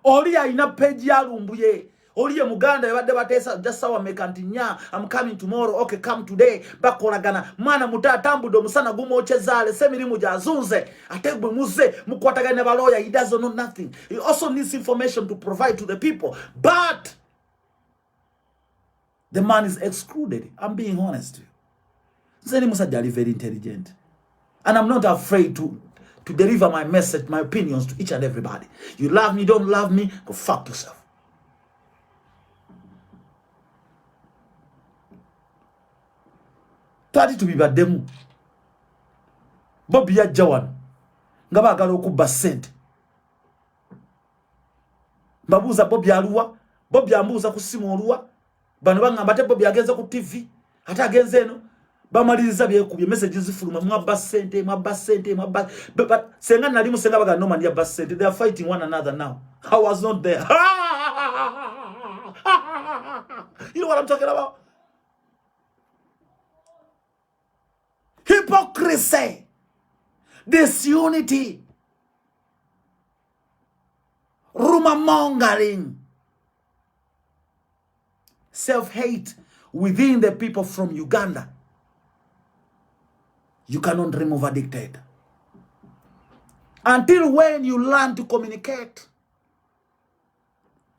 Oli alina page ya lumbuye. Oli ye muganda yabadde batesa just sawa mekantinya. I'm coming tomorrow. Okay, come today. Bakolagana. Mana mutatambudo musana gumo ochezale. Semirimu jazunze. Ategwe muze. Mukwatagane baloya. He doesn't know nothing. He also needs information to provide to the people. But the man is excluded. I'm being honest with you. Zeni Musajja is very intelligent. And I'm not afraid to deliver my message, my opinions to each and everybody. You love me, don't love me, go fuck yourself. Tadi to be bademu. Bobby ya jawan. Ngaba agala okubba sente. Mbabuuza Bobby aluwa. Bobby ambuuza ku simu oluwa. Bano bangamba te Bobby agenze ku TV. Ate agenze eno. Bamaliriza byekubye messages zifuluma mwabba sente but senga nali musenga baga no man ya basente. They are fighting one another now. I was not there. You know what I'm talking about? Hypocrisy, disunity, rumor mongering, self-hate within the people from Uganda. You cannot remove a dictator. Until when you learn to communicate.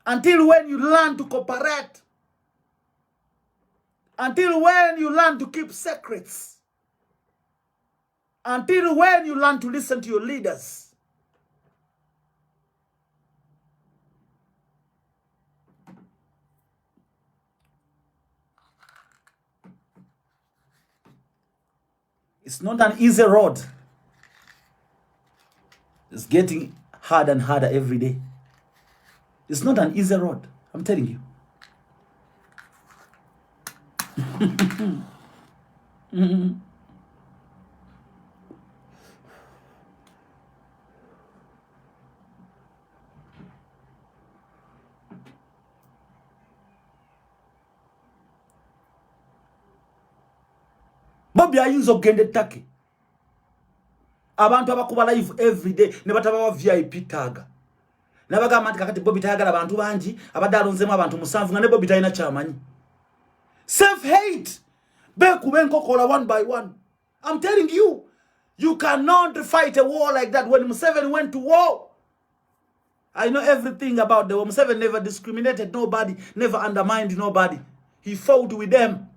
Until when you learn to cooperate. Until when you learn to keep secrets. Until when you learn to listen to your leaders. It's not an easy road. It's getting harder and harder every day. It's not an easy road. I'm telling you. Bobby ayinza okugenda Turkey. Abantu abakuba live every day ne bataba VIP tag. Nabagamba nti kakati Bobby tayagala abantu bangi abadde alonzemu abantu musanvu nga ne Bobby tayina kyamanyi. Self-hate. Bekube nkokola one by one. I'm telling you, you cannot fight a war like that. When Museveni went to war, I know everything about the war. Museveni never discriminated nobody, never undermined nobody. He fought with them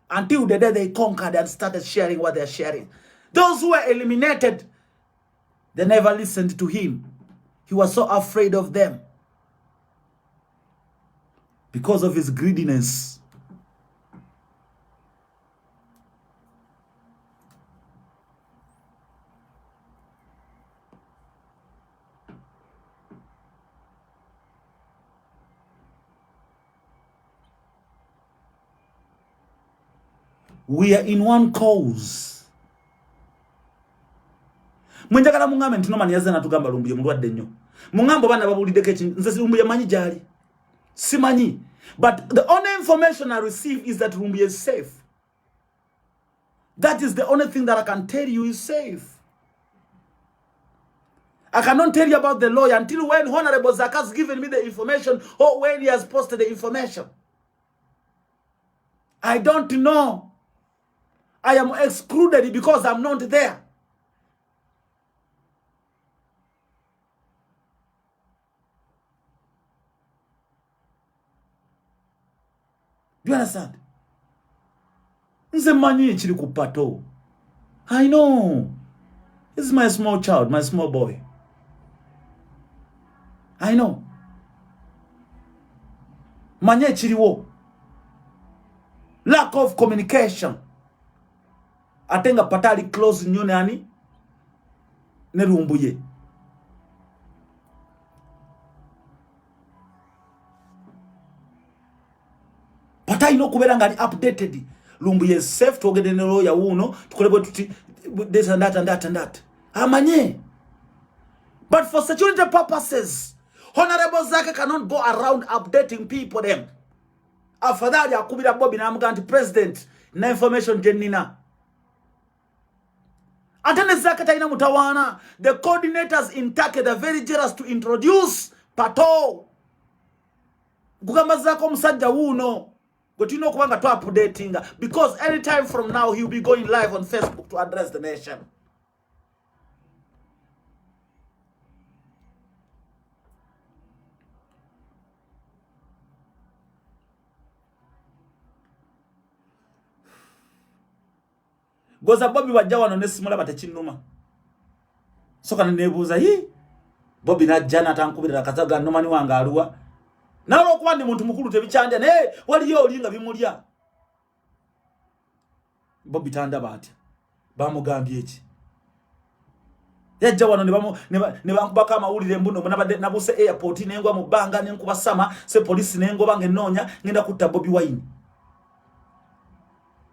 until the day they conquered and started sharing what they're sharing. Those who were eliminated, they never listened to him. He was so afraid of them because of his greediness. We are in one cause. Mwenjagala mungambe nti nomani yaze natugamba lumbuye mulwadde nnyo. Mungambo bana babulideko nze lumbuye manyi jali. Simanyi. But the only information I receive is that Lumbuye is safe. That is the only thing that I can tell you is safe. I cannot tell you about the lawyer until when Honorable Zaka has given me the information or when he has posted the information. I don't know. I am excluded because I'm not there. Do you understand? Nze manyi chiri ku pato. I know. This is my small child, my small boy. I know. Manye chiriwo. Lack of communication. atenga patali close nnyo nani ne Lumbuye. Patali no kubera ngani updated. Lumbuye safe togede ne lawyer wuno tukolebwe tuti this and that and that and that. Amanye. But for security purposes, Honorable Zake cannot go around updating people them. Afadhali akubira Bobby na amuga anti-president na information jenina. Atene Zake taina mutawana. The coordinators in Turkey, they're very jealous to introduce Pato. Gugamba Zako msajja wuno. But you know kubanga to updating. Because anytime from now, he'll be going live on Facebook to address the nation. Goza Bobby wajawa no nesimula batachinuma. Soka nebuza hii. Bobby na jana tankubira kataga nomani wanga aluwa. Nalo kuba ni muntu mukulu tebichanja ne waliyo olinga bimulya. Bobby tanda bati. Bamugambye eki. Yajja wano ne bankubaka amawulire mbuno nabuse airport nengwa mu banga nenkuba sama se police nengoba ngenonya ngenda kutta Bobby Wine.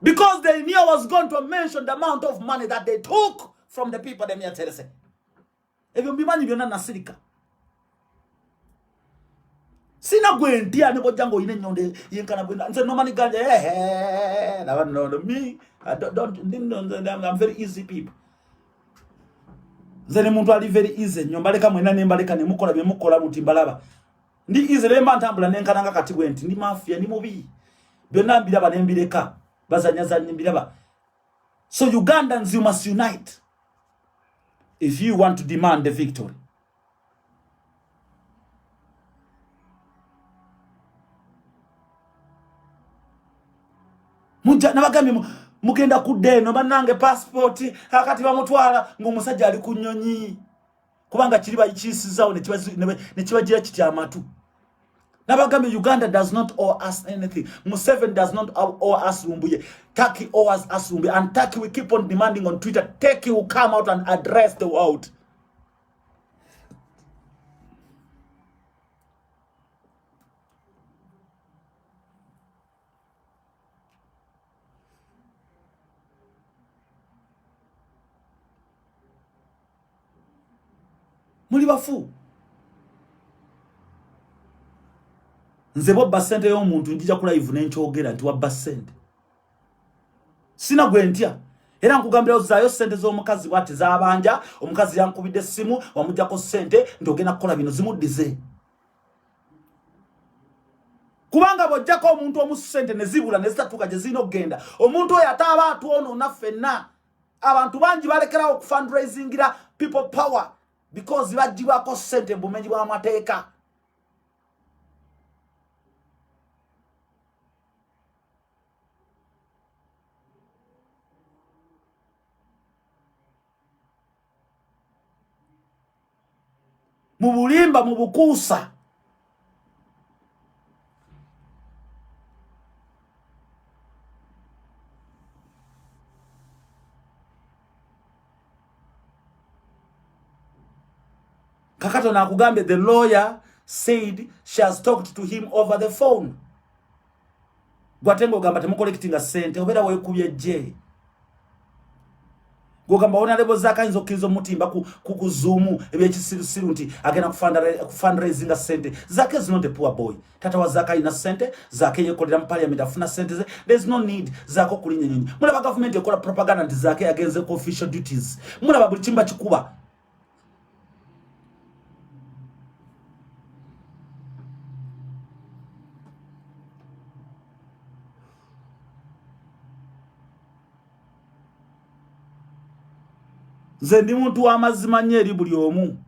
Because they knew I was going to mention the amount of money that they took from the people them here terese. Ebyo mbimanyi byonna nasirika. Sina gwentia ne bojango ine nyonde yenkana bwenda. Nze no money ganja no me I'm very easy people. Nze ne muntu ali very easy nyombaleka mwena ne mbaleka ne mukola bye mukola mutimbalaba. Ndi easy le mantambula nenkana nga kati gwenti ndi mafia ndi mubi. Byonna mbiraba ne mbireka. So Ugandans, you must unite if you want to demand the victory. Nabagambye mugenda kudeno banange passport akati bamutwala ngomusajja ali kunyonyi kubanga kiriba ikisizawo ne kibagira kityamatu. Nabagambye Uganda does not owe us anything. Museveni does not owe us Lumbuye. Turkey owes us Lumbuye. And Turkey will keep on demanding on Twitter. Turkey will come out and address the world. Muli bafu. Nze bo basente yo muntu njija kula live nenchogera nti wa basente. Sina gwentia. Era nkugambira ozayo sente zo mukazi bwati zabanja, omukazi yankubide simu, wamujja ko sente ndogena kola bino zimudize. Kubanga bojja ko omuntu omusente ne zibula ne zitatuka je zino genda. Omuntu oyo ataba atuono na fenna. Abantu banji balekera ku fundraising ira people power because bajiwa ko sente mbumenji bwa mateeka. Mubulimba mubukusa. Kakato na kugambe the lawyer said she has talked to him over the phone. Gwatengo gamba temukollectinga sente obera we kubye je. Gogamba Honorable Zaka inzokirizo mutimba kukuzumu ebyekisirusiru nti agenda fundraising sente. Zaka is not a poor boy. Tata wa Zaka ina sente, Zaka yekolera mu parliament afuna sente ze. There's no need Zaka kulinya nyinyi. Mulaba government ekola propaganda nti Zaka against official duties. Mulaba buli chimba chikuba. Nze ndi muntu w'amazima nnyo eri buli omu.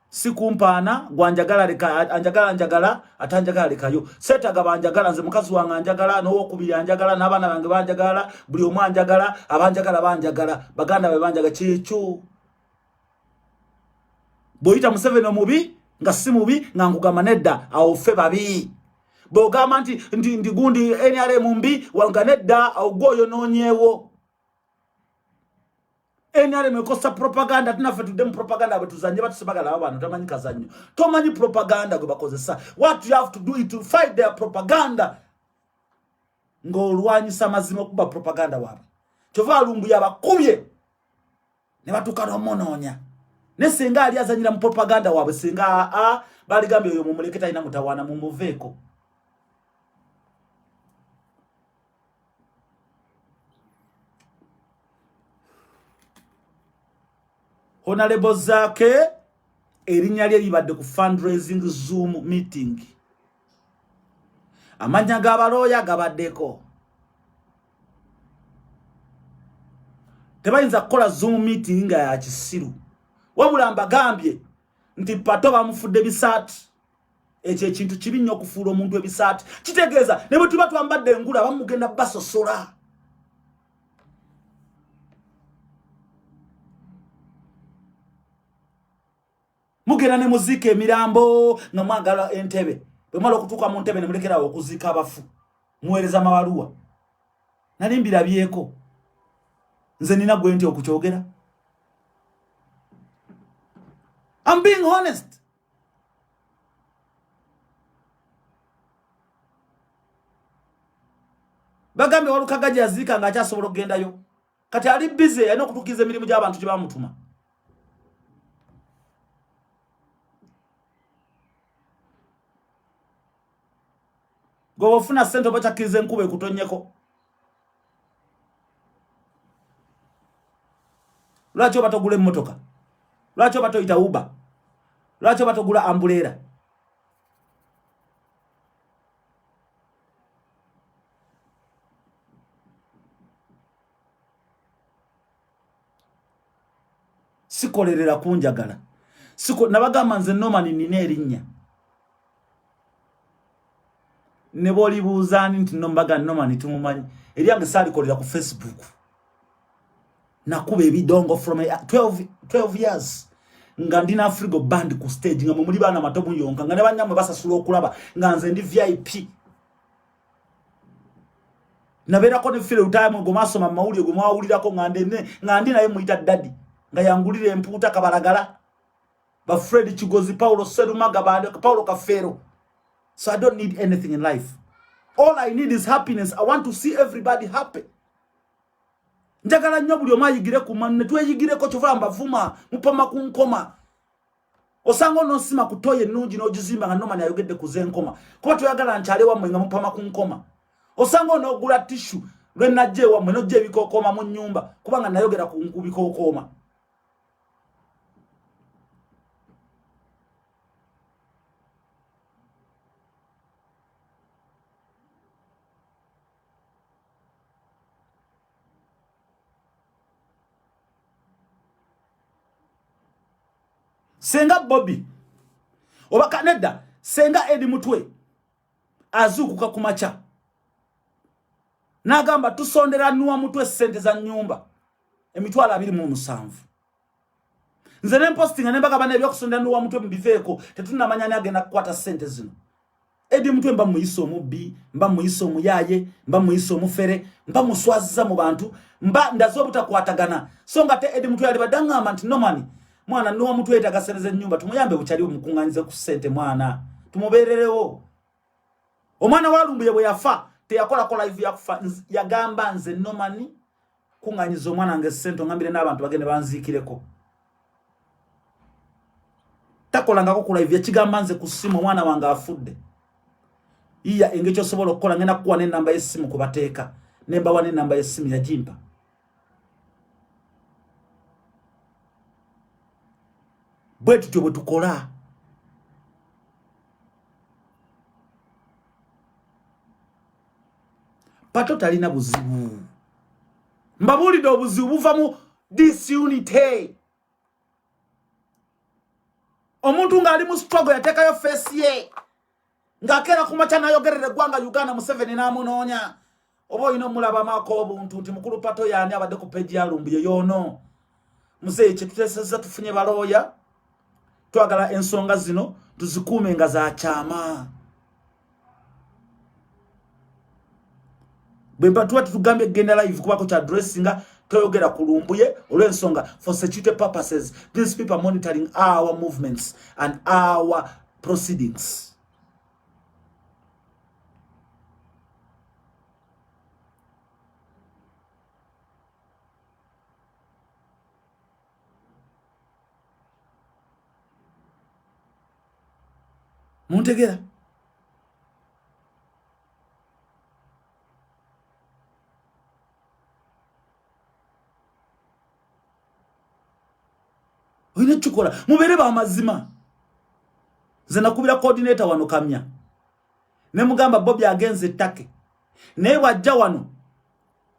Sikumpaana gwanjagala leka anjagala atanjagala lekayo. Setaga banjagala nze mukazi wange anjagala n'owokubiri anjagala n'abaana bange banjagala buli omu anjagala abanjagala banjagala baganda be banjaga kyekyo. Boyita Museveni omubi nga si mubi nga nkugamba nedda awo ffe babi. Bw'ogamba nti ndi gundi NRM mbi wanga nedda awo gwoyo noonyeewo. NRM ekosa propaganda tunafe tudem propaganda betuzanye batusebagala abantu tamanyi kazanyo tomanyi propaganda gwe bakozesa. What you have to do is to fight their propaganda ng'olwanyisa mazima kuba propaganda waabwe. Kyova Lumbuye abakubye ne batukana omonoonya ne senga ali azanyira mu propaganda waabwe senga bali gambe oyo mumuleketa ina mutawana mumuveeko. Honorable Zake erinnya lye libadde ku fundraising Zoom meeting. Amanya g'abaloya gabaddeko. Tebayinza kukola Zoom meeting nga ya kisiru. Wabula mbagambye nti Pato bamufudde bisaati. Ekyo ekintu kibi nnyo okufuula omuntu ebisaati. Kitegeeza ne bwe tuba twambadde engula bamugenda basosola. Mugenda ne muzika emirambo nga mwagala entebe. Bwe mwala okutuuka mu ntebe ne mulekerawo okuzika abafu. Muweereza mabaluwa. Nali mbirabyeko. Nze nina gwe nti okukyogera. I'm being honest. Bagambe Walukagaji yazika nga akyasobola okugendayo. Kati ali busy alina okutuukiza emirimu gy'abantu gye bamutuma. Gwe ofuna sente oba kyakiriza enkuba ekutonyeko. Lwaki oba togula emmotoka? Lwaki oba toyita Uber? Lwaki oba togula ambulera? Sikolerera kunjagala. Nabagamba nze Norman nina erinnya. Ne bolibuuzani nti nombaga Norman tumumanyi. Eryange saalikolera ku Facebook. Nakuba ebidongo from 12 years. Nga ndina Afrigo band ku stage nga mumuli bana matobu yonka nga ne banyamwe basasula okulaba nga nze ndi VIP. Nabera ko ne file utayamo gomasoma mawulire gwe mwawulirako nga ndi naye muyita daddy nga yangulire empuuta kabalagala ba Fred Kigozi Paulo Serumaga bande Paulo Kafero. So I don't need anything in life. All I need is happiness. I want to see everybody happy. Njagala nnyo buli omu ayigire ku manne tweyigireko kyova mbavuma mupama ku nkoma. Osanga onosima kutoye ennungi n'ogizimba nga Norman ayogedde ku z'enkoma. Kuba toyagala nkyale wammwe nga mupama ku nkoma. Osanga onogula tissue lwe najje wammwe n'ojja ebikookoma mu nnyumba kubanga nayogera ku bikookoma. Senga Bobby oba Kaneda senga Edi Mutwe azukuka kumacha nagamba tusondera nuwa Mutwe sente za nyumba emitwala 27 nze ne posting ne mbaga bana ebyokusondera nuwa Mutwe mbiveeko tetunamanyanya agenda kukwata sente zino. Edi Mutwe mba muyiso omubi mba muyiso omuyaye mba muyiso omufere mba muswaziza mu bantu mba ndazo butakwatagana so nga te Edi Mutwe ali badangamba nti Norman mwana nuwa Mutwe etagasereze nyumba tumuyambe bukyali omukunganyize ku sente mwana tumubererewo. Omwana wa Lumbuye bwe yafa teyakola ko live yakufa yagamba nze Norman kunganyiza omwana nge sente ngambire n'abantu bagende banzikireko. Takola ngako ku live yakigamba nze ku simu omwana wange afudde. Iya engekyo sobola okukola ngenda kuwa ne namba y'essimu kubateeka nemba wane namba y'essimu yagimpa. Bwetu tyo bwetukola. Pato talina buzibu. Mbabulidde obuzibu buva mu disunity. Omuntu ng'ali mu struggle yateekayo face ye. Ng'akeera kumacha nayogerera eggwanga Uganda Museveni n'amunoonya. Oba olina omulaba maako obuntu nti mukulu Pato yaani abadde ku page ya Lumbuye yoono. Muzeeyi kye tuteesezza tufunye balooya. Twagala ensonga zino tuzikuume nga za kyama. Bwe mba tuwa tutugambye genda live kubako kya addressinga toyogera kulumbuye olw'ensonga for security purposes these people are monitoring our movements and our proceedings. Muntegera oyina chukola mubere ba mazima nze nakubira coordinator wano Kamya ne mugamba Bobby agenze Take naye wajja wano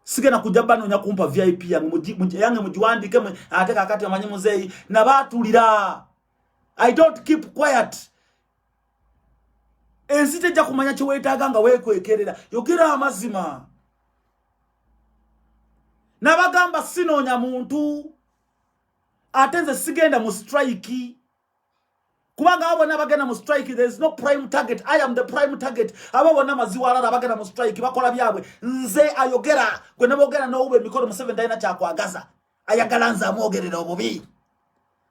sigena kujja banonya kumpa VIP yange mujiwandike ate kakati amanyi muzeyi nabatulira. I don't keep quiet. Ensite ja kumanya kye weetaaga nga weekwekerera yogera amazima. Nabagamba sinoonya muntu ate nze sigenda mu strike kubanga abo nabagenda mu strike. There is no prime target. I am the prime target. Abo bonna maziwalala bagenda mu strike bakola byabwe nze ayogera gwe nabogera n'owe mikolo mu 7 dina kyakwagaza ayagala nze amwogerera obubi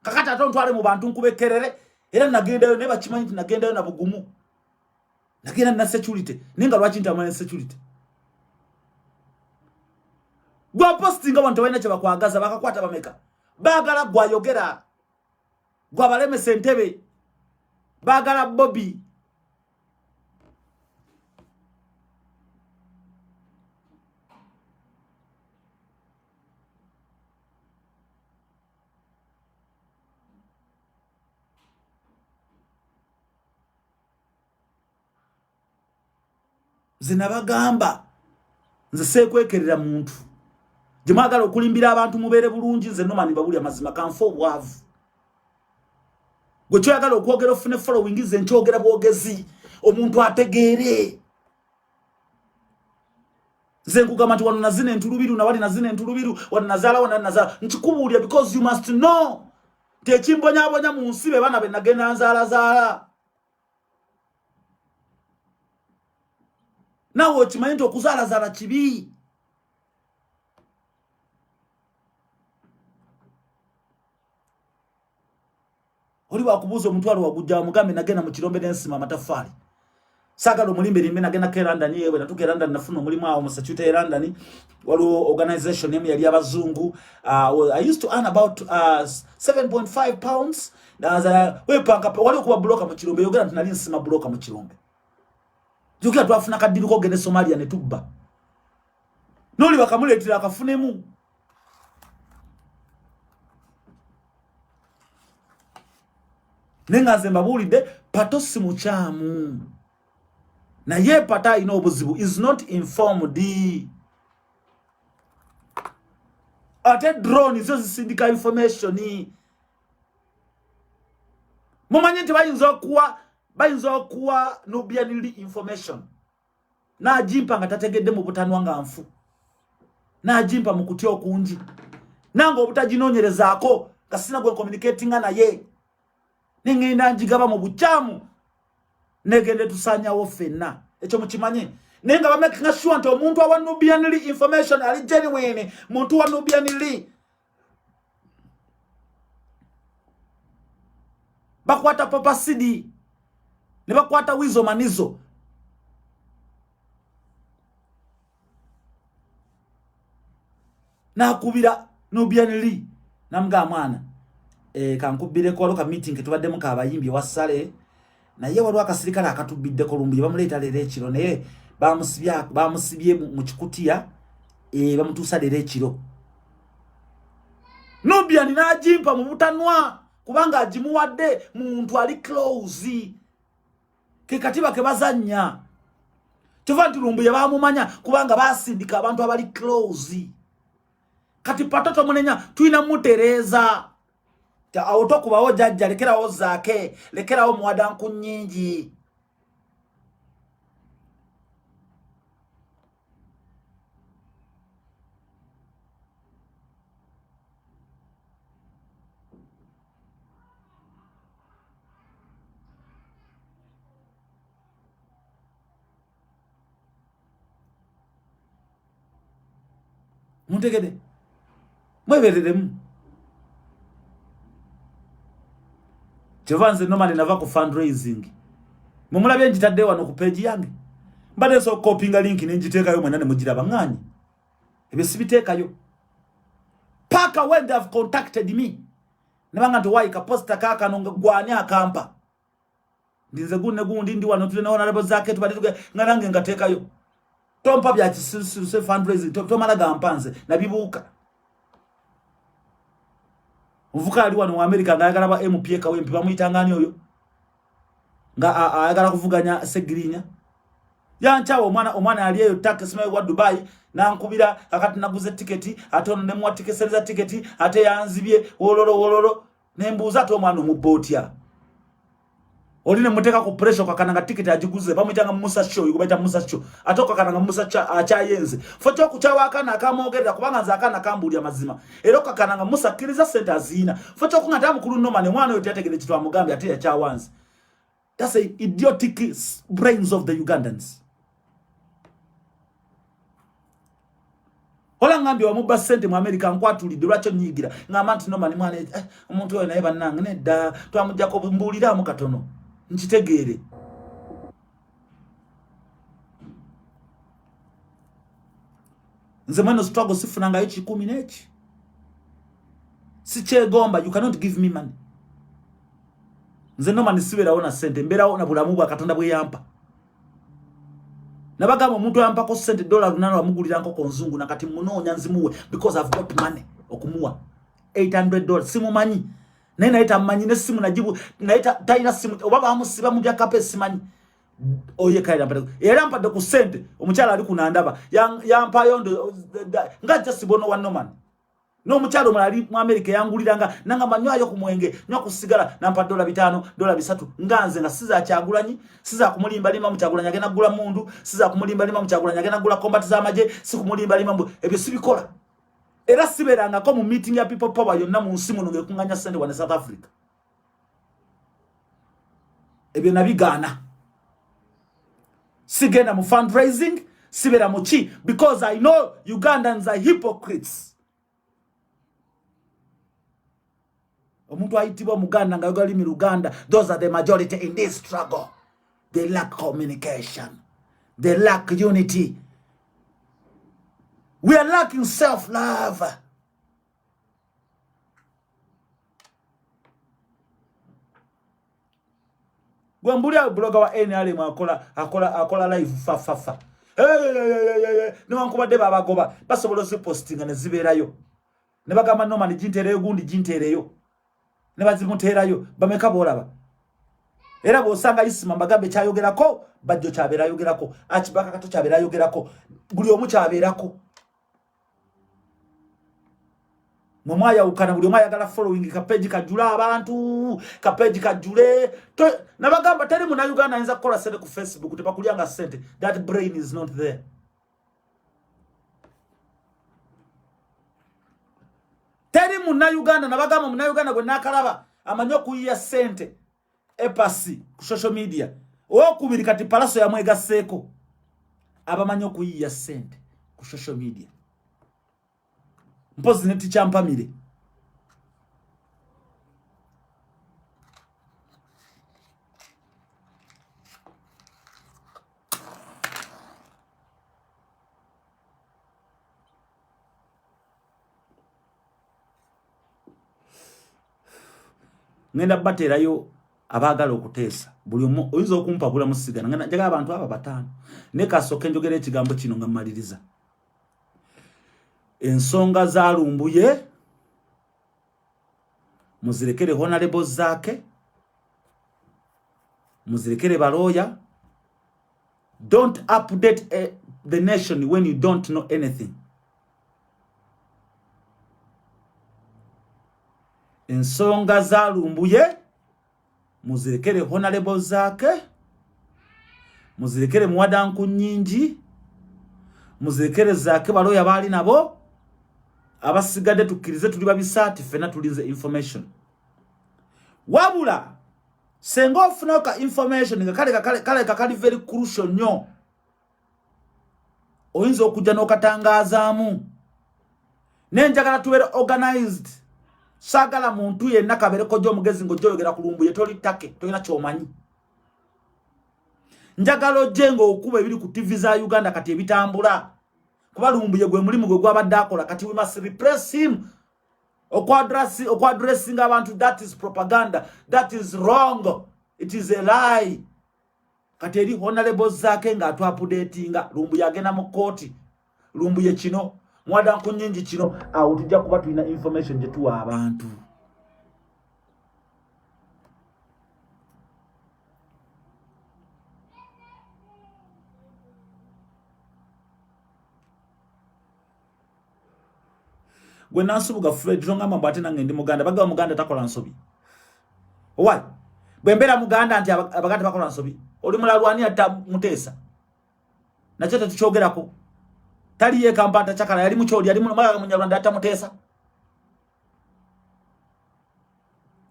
kakati atontwale mu bantu nkubekerere era nagendayo ne bakimanyi nti nagendayo na bugumu nagenda na security ninga lwaki ntamanya security gwa posting abantu balina kye bakwagaza bakakwata bameka bagala gwayogera gwa baleme sentebe bagala Bobby zinabagamba nze sekwekerera muntu jimagala okulimbira abantu mubere bulungi nze nomani babuli amazima kanfo bwavu gwe kyoyagala okwogera ofune following nze nkyogera bwogezi omuntu ategeere nze nkugamba nti wano nazina entulubiru na wali nazina entulubiru wano nazala wana nazala nkikubuulya because you must know tekimbonyabonya mu nsi be bana be nagenda nzaala nawe okimanyi nti okuzaalazaala kibi. Oli wakubuza omutwalo wagujja mugambe nagenda mu kirombe n'ensima amataffaali saagala omulimbe limbe nagenda ke London yewe natuke London nafuna omulimu awo mu Massachusetts London waliwo organization emu yali abazungu. I used to earn about 7.5 pounds wepanga wali okuba bloka mu kirombe yogera nti nali nsima bloka mu kirombe yogera twafuna kaddiruko ogende Somalia ne tubba noli bakamuleetera akafunemu nenga zemba bulide pato si mukyamu na ye pata ino obuzibu is not informed. Ate drone izo zisindika information mumanye nti bayinza okuwa Nubian information na ajimpa nga tategedde mu butanwa nga nfu na ajimpa mu kutya okungi nanga obutaginonyerezaako kasina gwe communicating na ye nengenda njigaba mu bukyamu negende tusanyawo fenna ekyo mukimanye nenga ba making sure nti omuntu wa Nubian information ali genuine muntu wa Nubian bakwata Papa Sidi ne bakwata Wizo Manizo na kubira Nubian namga mwana kankubire ko loka meeting tubadde mu kabayimbi wasale na ye walwa akasirikala akatubidde ko lumbuye bamuleeta lero ekiro naye bamusibye mu kikutiya bamutuusa lero ekiro Nubian najimpa mu butanwa kubanga ajimuwadde muntu ali close ke katiba ke bazanya tuvanti lumbuye bamumanya kubanga basindika abantu abali close kati patoto munenya tuina mutereza ta autokubawo jajja lekerawo zake lekerawo muwadanku nyingi muntegede mwebereremu Chevanze normally nava ku fundraising mumulabye njitadde wano ku page yange mbade so copyinga link nenjiteka yo mwenane mugira banganyi ebyo sibiteka yo paka when they have contacted me nabanga nti why ka posta kaka nonga gwani akampa ndinze gunne gundi ndi wano tulina wana lebo zake tubadituke ngalange ngateka yo tompa bya se fundraising to malaga mpanze nabibuka Mvuka ali wano mu America ngayagala ba MP kawempi bamuyitangani oyo nga ayagala kuvuganya segirinya yanchawo omwana aliyeyo tax wa Dubai na nkubira akati naguze tiketi atono ne mwatikeseza tiketi ate yanzibye wololo nembuza to omwana mu boatya oline muteka ku pressure kakananga tiketi ajiguze bamuyitanga Musa Show yukubaita Musa Show atoka kananga Musa achayenze focho kuchawa akana akamogerera kubanga nza akana kambuli amazima eroka kananga Musa kiriza center zina focho kungata mukulu noma ne mwana yote yategere kitwa mugambe ate ya chawanze. That's a idiotic brains of the Ugandans. Hola ngambi wa muba sente mu America nkwatulide lwacho nyigira ngamanti noma ni mwana omuntu oyo naye bannange nedda twamujja ko mbulira mu katono nchitegere nze mweno struggle sifunanga echi 10 nechi sichegomba you cannot give me money nze noma nisibera ona sente mbera ona bulamu bwa katonda bwe yampa nabagamo omuntu yampa ko sente $9 amugulira nko konzungu nakati munonya nzimuwe because I've got money okumuwa $800 simu manyi naita manyi ne simu najibu naita taina simu obaba amusiba mu bya kape simanyi oye kaira mpade era mpade ku sente omukyala ali kunandaba yampa yondo ngaja sibono one man no mukyalo mwali mu America yanguliranga nanga manywayo ku mwenge nyo kusigala nampa $5 $3 nganze nga siza kyagulanyi siza kumulimba lima mukyagulanya gena gula mundu siza kumulimba lima mukyagulanya gena gula combat za maje sikumulimba lima ebyo sibikola era siberanga ko mu meeting ya people power yonna mu nsimu nge kunganya sente wa South Africa ebyo nabigana sigena mu fundraising sibera mu chi because I know Ugandans are hypocrites. Omuntu ayitibwa muganda nga yogali mi Luganda, those are the majority in this struggle. They lack communication. They lack unity. We are lacking self-love. Gwambulia bloga wa NRM akola live fa. No wankuba deba abagoba basobola se postinga ne ziberayo. Ne bagamba noma ni jintereyo gundi jintereyo. Ne bazimuterayo bameka bolaba. Era bosanga isima mbagambe kyayogerako bajjo kyabera yogerako achibaka kato kyabera yogerako buli omu kyaberako. Mwaya ukana buli mwaya gala following ka page kajula abantu ka page kajule to nabagamba teri mu na Uganda inza kola sente ku Facebook tebakulyanga sente. That brain is not there. Teri mu na Uganda nabagamba mu na Uganda gwe nakalaba amanyo kuyiya sente epasi ku social media okubiri kati palaso ya mwega seko abamanyo kuyiya sente ku social media mpozi neti champamire ngenda baterayo abagala okutesa buli omu oyinza okumpa bula musigana ngana njaga abantu aba batano ne kasoke njogere ekigambo kino ngamaliriza ensonga zalumbuye muzirekere honorable zake muzirekere baloya. Don't update the nation when you don't know anything. Ensonga zalumbuye muzirekere honorable zake muzirekere muwadanku nyingi muzirekere zake baloya bali nabo abasigadde tukirize tuli babisati fena tulinze information wabula sengo ofuna ka information nga kale very crucial nyo oyinza okujja n'okatangazaamu nenjagala tuwere organized sagala muntu yenna kabere ko jo mugezi ngo joyogera kulumbuye toli take tolina kyomanyi njagala ojengo okuba ebiri ku TV za Uganda kati ebitambula kuba lumbuye gwe mulimu gwe gwabadde akola kati we must repress him okwaddressing abantu. That is propaganda, that is wrong, it is a lie. Kati eri honorable zake nga atwapudatinga lumbuye agenda mu kooti lumbuye kino mwada nkunyingi kino awo tujja kuba tulina information je tuwa abantu. Gwe nansubuga Fred longa mbate nange ndi Muganda bagawa Muganda takola nsobi. Why? Bwembera Muganda anti abaganda bakola nsobi. Oli mulalwani ata Mutesa. Nacheta tuchogerako. Tali ye kampata chakala yali mucholi yali munyarwanda ata Mutesa.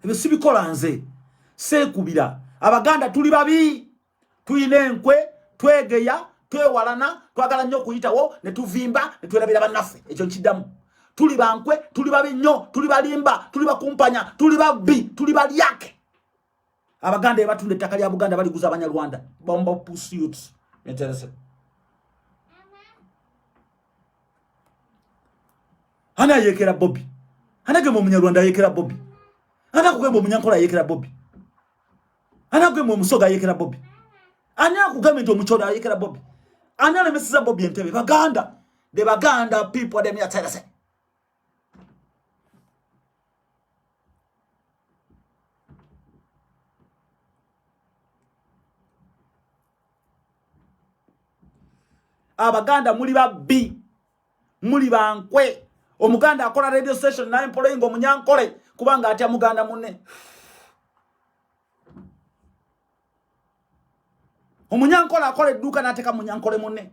Ebe sibikola nze. Sekubira. Abaganda tuli babi. Tuyine enkwe, twegeya, twewalana, twagala nnyo kuyitawo ne tuvimba ne tuwerabira bannaffe. Ekyo nkidamu. Tuli bankwe, tuli babi nnyo, tuli balimba, tuli bakumpanya, tuli babbi, tuli balyake. Abaganda ebatunde ettaka lya Buganda baliguza Abanyarwanda. Bombo pursuits. Interesse. Ana yekera Bobby. Ana gemo Munyarwanda yekera Bobby. Ana kugamba Munyankola yekera Bobby. Ana kugamba Musoga yekera Bobby. Ana kugamba ndo Muchola yekera Bobby. Ana lemesiza Bobby Entebbe. Baganda. The Baganda people them yaterese. Abaganda muli babbi muli bankwe. Omuganda akola radio station na employing Omunyankole kubanga atya Muganda munne. Omunyankole akola edduuka nateka Munyankole munne.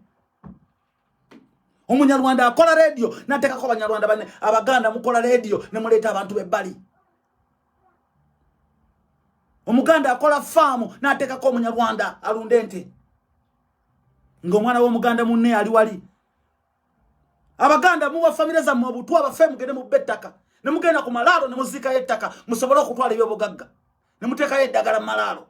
Omunyarwanda akola radio nateka ko Banyarwanda banne. Abaganda mukola radio ne muleta abantu bebbali. Omuganda akola farm nateka ko Omunyarwanda alundente. Ngomwana wo Muganda munne ali wali. Abaganda muwa family za mwabutu abafe mugende mu bettaka. Ne mugenda ku malalo ne muzika yettaka musobola okutwala ebyo bugagga. Ne muteka yeddagala malalo.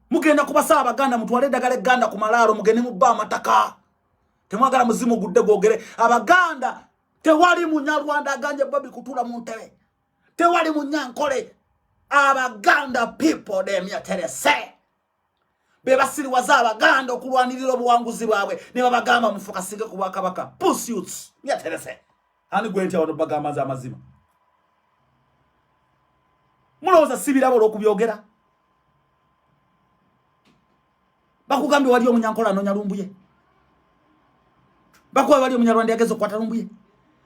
Mugenda kubasa Abaganda mutwale eddagala egganda ku malalo mugende mu bba amataka. Temwagala muzimu gudde gogere. Abaganda tewali Munyarwanda aganje Bobby kutula mu ntebe. Tewali Munyankole. Abaganda people them yaterese. Beba siri waza Abaganda okulwanirira obuwanguzi bwabwe ne babagamba mufokasinge ku Bwakabaka pursuits yaterese. Ani gwente wano bagamba za mazima. Muloza sibirabo lokubyogera. Bakugambe wali Omunyankola anonya lumbuye. Bakuwa wali Omunyarwanda yagezo kwata lumbuye.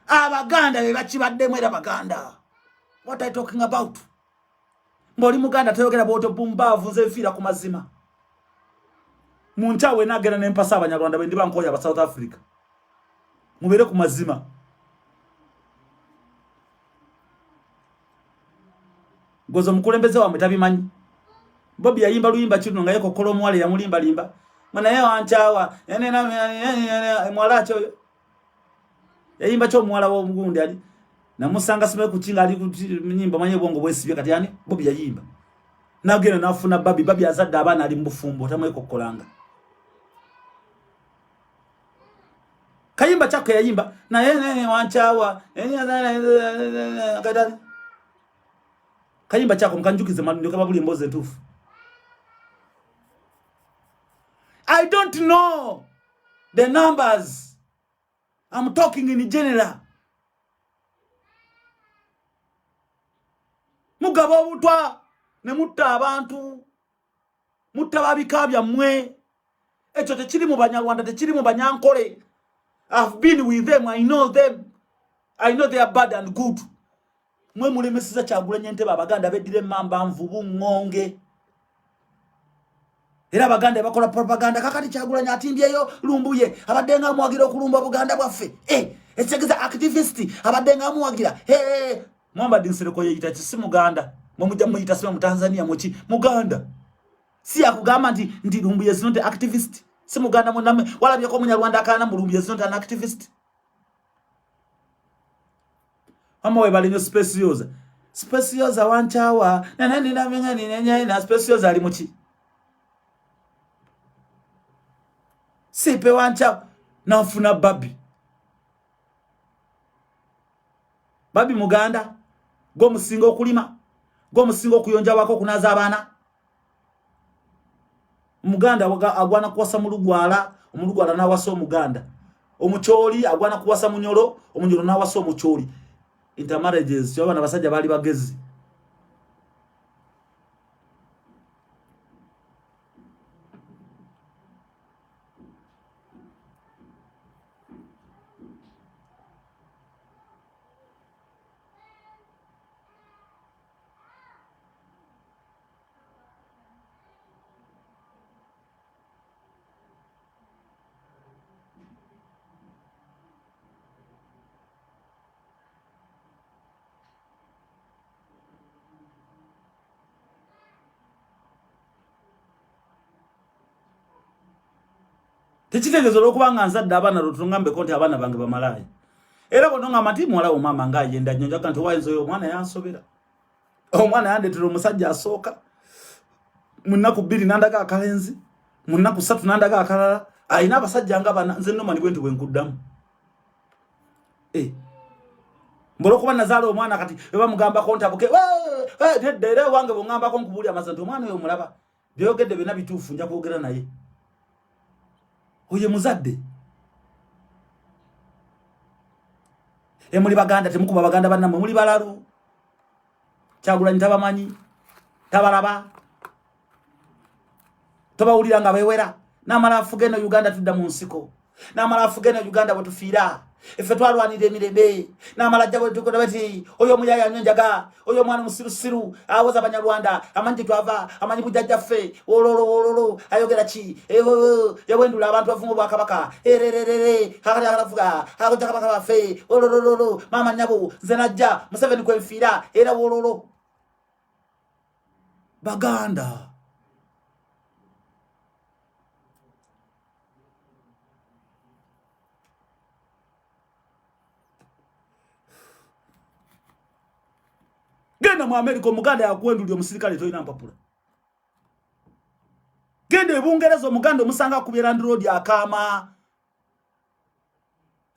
Abaganda beba kibaddemu era Baganda. What are you talking about? Mboli Muganda toyogera boto bumbavu nzefira ku mazima. Muntawe nagera nempasa Abanyarwanda bendi bankoya ba South Africa. Mubere ku mazima. Gozo mukulembeze wa mutabimanyi. Bobby yayimba luyimba kino nga yeko kolo mwale ya mulimba limba. Mana yeye anchawa. Mwalacho. Yayimba cho mwala wo mugundi ali. Na musanga sime kuchinga ali nyimba manye bongo bwesibye kati yani Bobby yayimba. Nagena nafuna Bobby azadde abana ali mbufumbo tamwe kokkolanga. Kayimba chako yayimba na yeye wanchawa. Kayimba chako mkanjukize mandu kama buli mboze tufu. I don't know the numbers. I'm talking in general. Mugabo obutwa ne mutta abantu mutta babikabya mwe ekyo tekiri mu Banyarwanda tekiri mu Banyankole. I've been with them, I know them. I know they are bad and good. Mwe mulemesiza Kyagulanyi Ntebe Abaganda beddire mamba nvubu ngonge. Era Abaganda bakola propaganda kakati Kyagulanyi atimbyeyo lumbuye abadenga mwagira okulumba Buganda bwaffe. Ekyegeza activist abadenga mwagira. Mwamba dinsereko yeyita kisi Muganda. Mumujja muyita sima mu Tanzania muki Muganda. Si akugamba ndi lumbuye is not activist. si muganda munnamme walabyeko munyarwanda akaana mulumbi is not an activist. Mama we balinyo speciosa wanchawa nanani namenga ninenya na speciosa ali muki sipe wanchawa nafuna babi muganda go musingo okulima go musingo okuyonja wako kunaza abana muganda agwana kuwasa mulugwala omulugwala nawasa omuganda omucholi agwana kuwasa munyoro omunyoro nawasa omucholi intermarriages yo bana basajja bali bagezi Tekitegezo lokubanga nzadde abana lutungambe konti abana bange bamalaye. Era bononga matimu wala omama ngaye nda nyonja kanti waizo yo mwana yansobera. Omwana yande tulo musajja asoka. Munaku 2 nandaga akalenzi. Munaku 3 nandaga akalala. Aina abasajja nga bana nze noma nigwenti wenkuddamu. Mbolo kuba nazalo omwana kati beba mugamba konti abuke. Dedde wange bongamba ko nkubuli amazanto omwana yo mulaba. Byogedde bina bitufu nja kwogera naye. Oye muzadde muli baganda temukuba baganda bannamwe muli balalu Kyagulanyi tabamanyi tabalaba tobawulira nga bewera namala afugeno Uganda tudda mu nsiko namala afugeno Uganda bwetufiira efe twalwanira emirembe namala jabo tukoda bati oyo muyaya nyenjaga oyo mwana musirusiru awoza abanyarwanda amanyi twava amanyi bujajjaffe ololo ayogera ki yabwendula abantu bafungo bwakabaka erererere hakati harafuga hakati kabaka bafe ololo mama nyabo zenajja Museveni kwefira era ololo baganda genda mu America omuganda yakwendulya omusirikale toyina mpapula genda ebungereza omuganda omusanga ku Land Road akama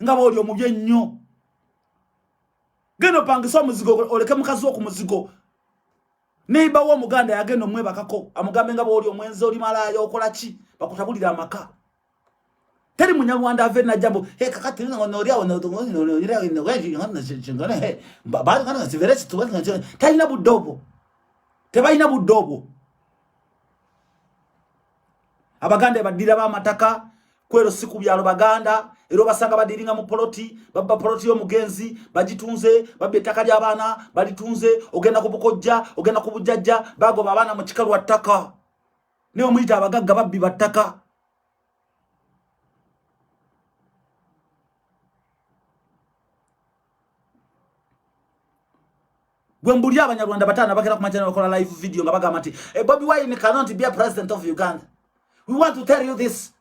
nga boli omubye nnyo genda pangisa omuzigo oleke mukazi wo ku muzigo neiba wo omuganda yagenda omwebakako amugambe nga boli omwenzi oli malaya okola ki bakutabulira amaka teri munyarwanda ave na jambo kakati nori awo no weji ngana chingane baba ngana siveresi tuwa tayina budobo tebayina budobo abaganda badira ba mataka kwero siku byalo baganda ero basanga badiringa mu poloti baba poloti yo mugenzi bajitunze babbe taka lya bana balitunze ogenda kubukojja ogenda kubujjajja bago babana mu kikalu attaka ne omuyita abagagga babbi battaka Gwembuli abanyarwanda batana bakera ku machannel bakola live video nga bagamba ati Bobi Wine cannot be a president of Uganda. We want to tell you this.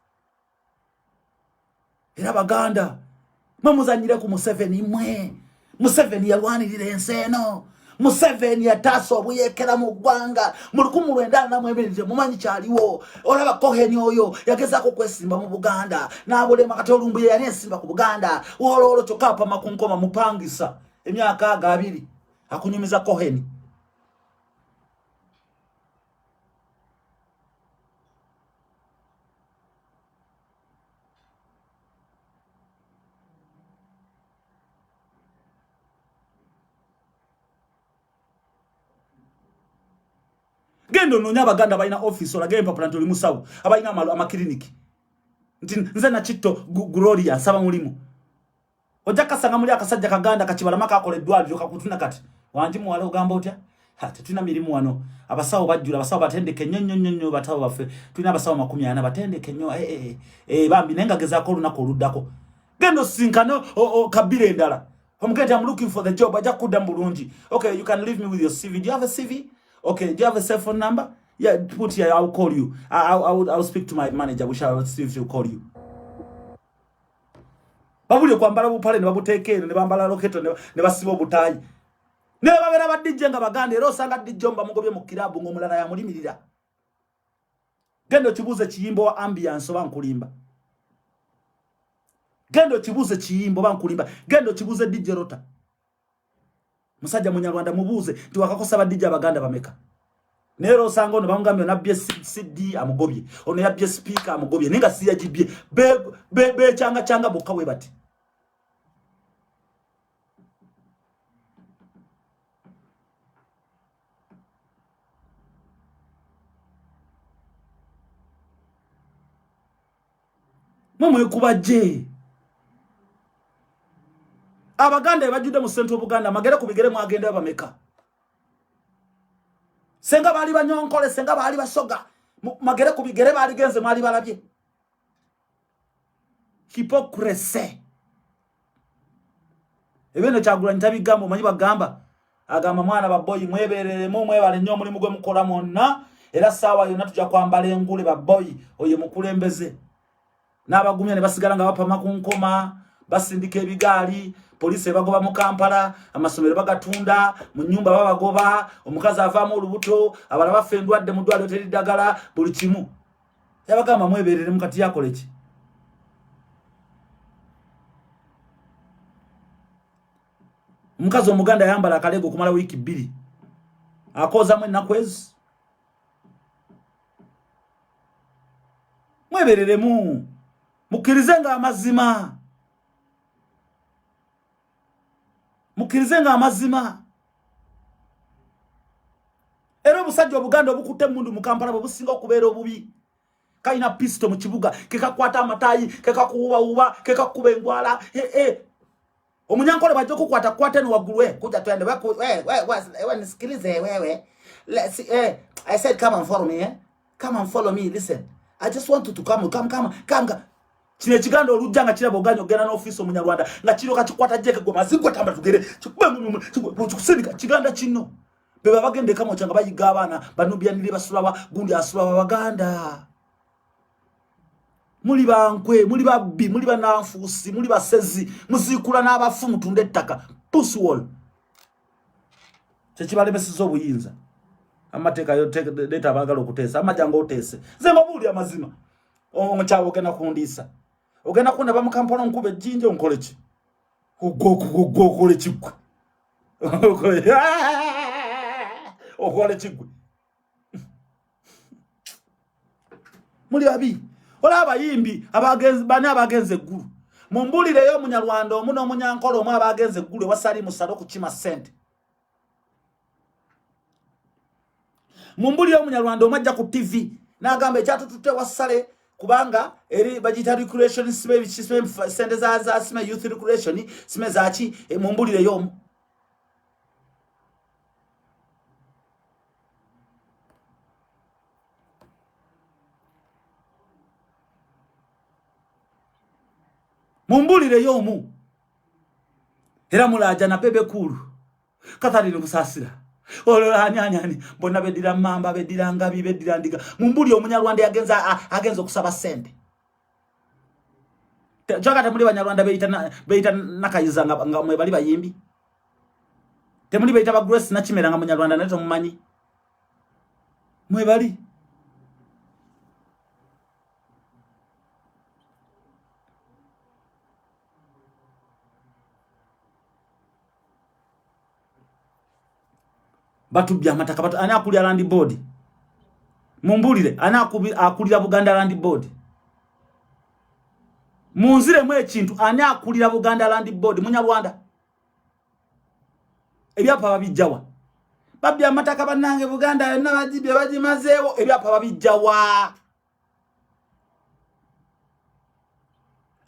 Era baganda mamuzanyire ku Museveni mwe. Museveni yalwanirira enseno. Museveni yataso obuyekera mu gwanga. Mulukumu lwenda na mweberije mumanyi kyaliwo. Olaba Koheni oyo yageza ko kwesimba mu Buganda. Nabole makati olumbuye yanesimba ku Buganda. Wololo chokapa makunkoma mupangisa. Emyaka 2 akunyumiza Koheni gendo no nyabaganda bayina office ola gempa planto limusawu abayina amakliniki nze na chitto Gloria saba mulimu ojaka sanga muri akasajja kaganda kachibala maka akoleddwali joka kutuna kati wanji muwale ogamba otya tetuna mirimu wano abasawo bajjula abasawo batendeke nnyonnyo batawo bafe tulina abasawo 40 batendeke nnyo bambi nenga gezako lunako luddako gendo sinkano kabire endala omugende I'm looking for the job aja kudda mbulungi okay you can leave me with your CV do you have a CV okay do you have a cell phone number Yeah, put here. I'll call you. I'll speak to my manager. We shall see if she'll call you. Babuli kwambala bupale ne babuteekere ne bambala loketo ne basiba obutayi. Ne babera badijje nga bagande era osanga dijjomba mugobye mu kirabu ng'omulala yamulimirira. Gendo kibuze kiyimbo wa ambiance bankulimba. Gendo kibuze kiyimbo bankulimba. Gendo kibuze DJ Rota. Musajja Munyarwanda mubuze ti wakakosa badijja abaganda bameka. Nero osanga ono bamugambye nabye CD amugobye. Ono yabye speaker amugobye. Ninga si yagibye. Be changa bokawe bati. Mumwe kubaje. Abaganda bajude mu Central Buganda magere kubigere mu agenda bameka. Senga bali banyonkole senga bali basoga magere kubigere bali genze mali balabye. Hypocrisy. Ebeno kyagula ntabigambo manyi bagamba agamba mwana baboyi mweberere mu mwebale nnyo muri mugwe mukola monna era sawa yonna tujja kwambala engule baboyi oye mukulembeze. N'abagumya ne basigala nga bapama ku nkoma basindika ebigaali police bagoba mu Kampala amasomero bagatunda mu nyumba babagoba omukazi avaamu olubuto abala bafendwadde mu ddwaliro teridagala buli kimu yabagamba mweberere mu kati yakole ki omukazi omuganda yambala akalego kumala wiiki 2 akozamu ennaku ezo mwebereremu mukirizenga amazima era obusajja obuganda obukutte mundu mu Kampala businga okubeera obubi kaina pisto mu kibuga kekakwata amatayi kekakuuba kekakuba engwala omunyankole bajja kukwata ni waggulu kuja twende we nisikilize wewe I said come and follow me come and follow me listen I just want to come Chine chiganda olujanga chira boganyo gena no office Munyarwanda nga chiro kachikwata jeke gwa mazigwa tamba tugere chikusenika chiganda chino beba bagende kama changa bayiga abana banubya nili basulawa gundi asulawa baganda muli bankwe muli babbi muli bananfusi muli basezi muzikula n'abafumu tunde ettaka pussy wall chechibale besizo obuyinza amateka yo data bagalo kutesa amajango otese zemba buli amazima omuchawo gena kundisa ogena kuna ba mu Kampala nkube jinje onkole ki okole kigwe okole kigwe muli abi ola abayimbi abagenze gulu mumbulire yo Munyarwanda omuno omunyankolo omwe abagenze gulu wasali musalo kukima sente mumbulire yo Munyarwanda omajja ku TV nagamba ekyatutute wasale kubanga eri bagita recreation sime sente za sime youth recreation sime zachi mumbulire yo mumbulire yo mu era mulaja na bebe kulu kathalire kusasira olola nyanyani mbona bedira mamba bedira ngabi bedira ndiga mumbuli Omunyarwanda agenza okusaba sente jakata muli Banyarwanda beita nakayiza nga mwe bali bayimbi temuli beita ba Grace na Kimera nga Munyarwanda nato mumanyi mwe bali batu bya mataka batu ana akulira land board mumbulire ana akulira Buganda land board munzire mwe ekintu ana akulira Buganda land board Munyarwanda ebyapa babijjawa babya mataka banange Buganda na bajibye bajimazeewo ebyapa babijjawa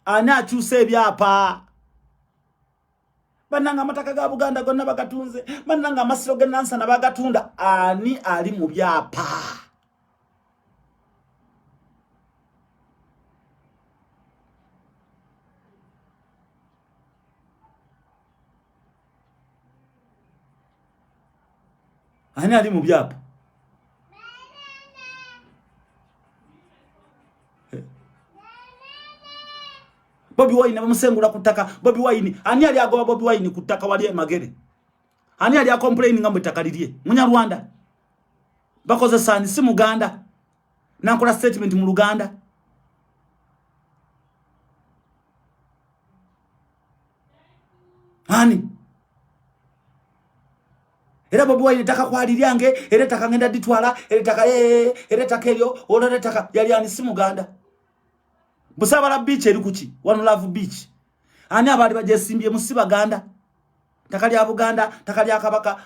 ana achuse ebyapa bananga mataka ga Buganda gonna bakatunze bananga amasiro genansa na bagatunda ani ali mu byapa ani ali mu byapa Bobi Wine bamusengula kutaka Bobi Wine ani ali agoba Bobi Wine kutaka wali Magere ani ali complaining ngamwe takaliriye munya Rwanda bakoze sani si Muganda nakola statement mu Luganda ani era Bobi Wine taka kwaliryange era taka ngenda ditwala era taka elyo olore taka yali ani si Muganda Busabala beach eri kuki One Love beach ani abali bajesimbye musibaganda takali abuganda takali akabaka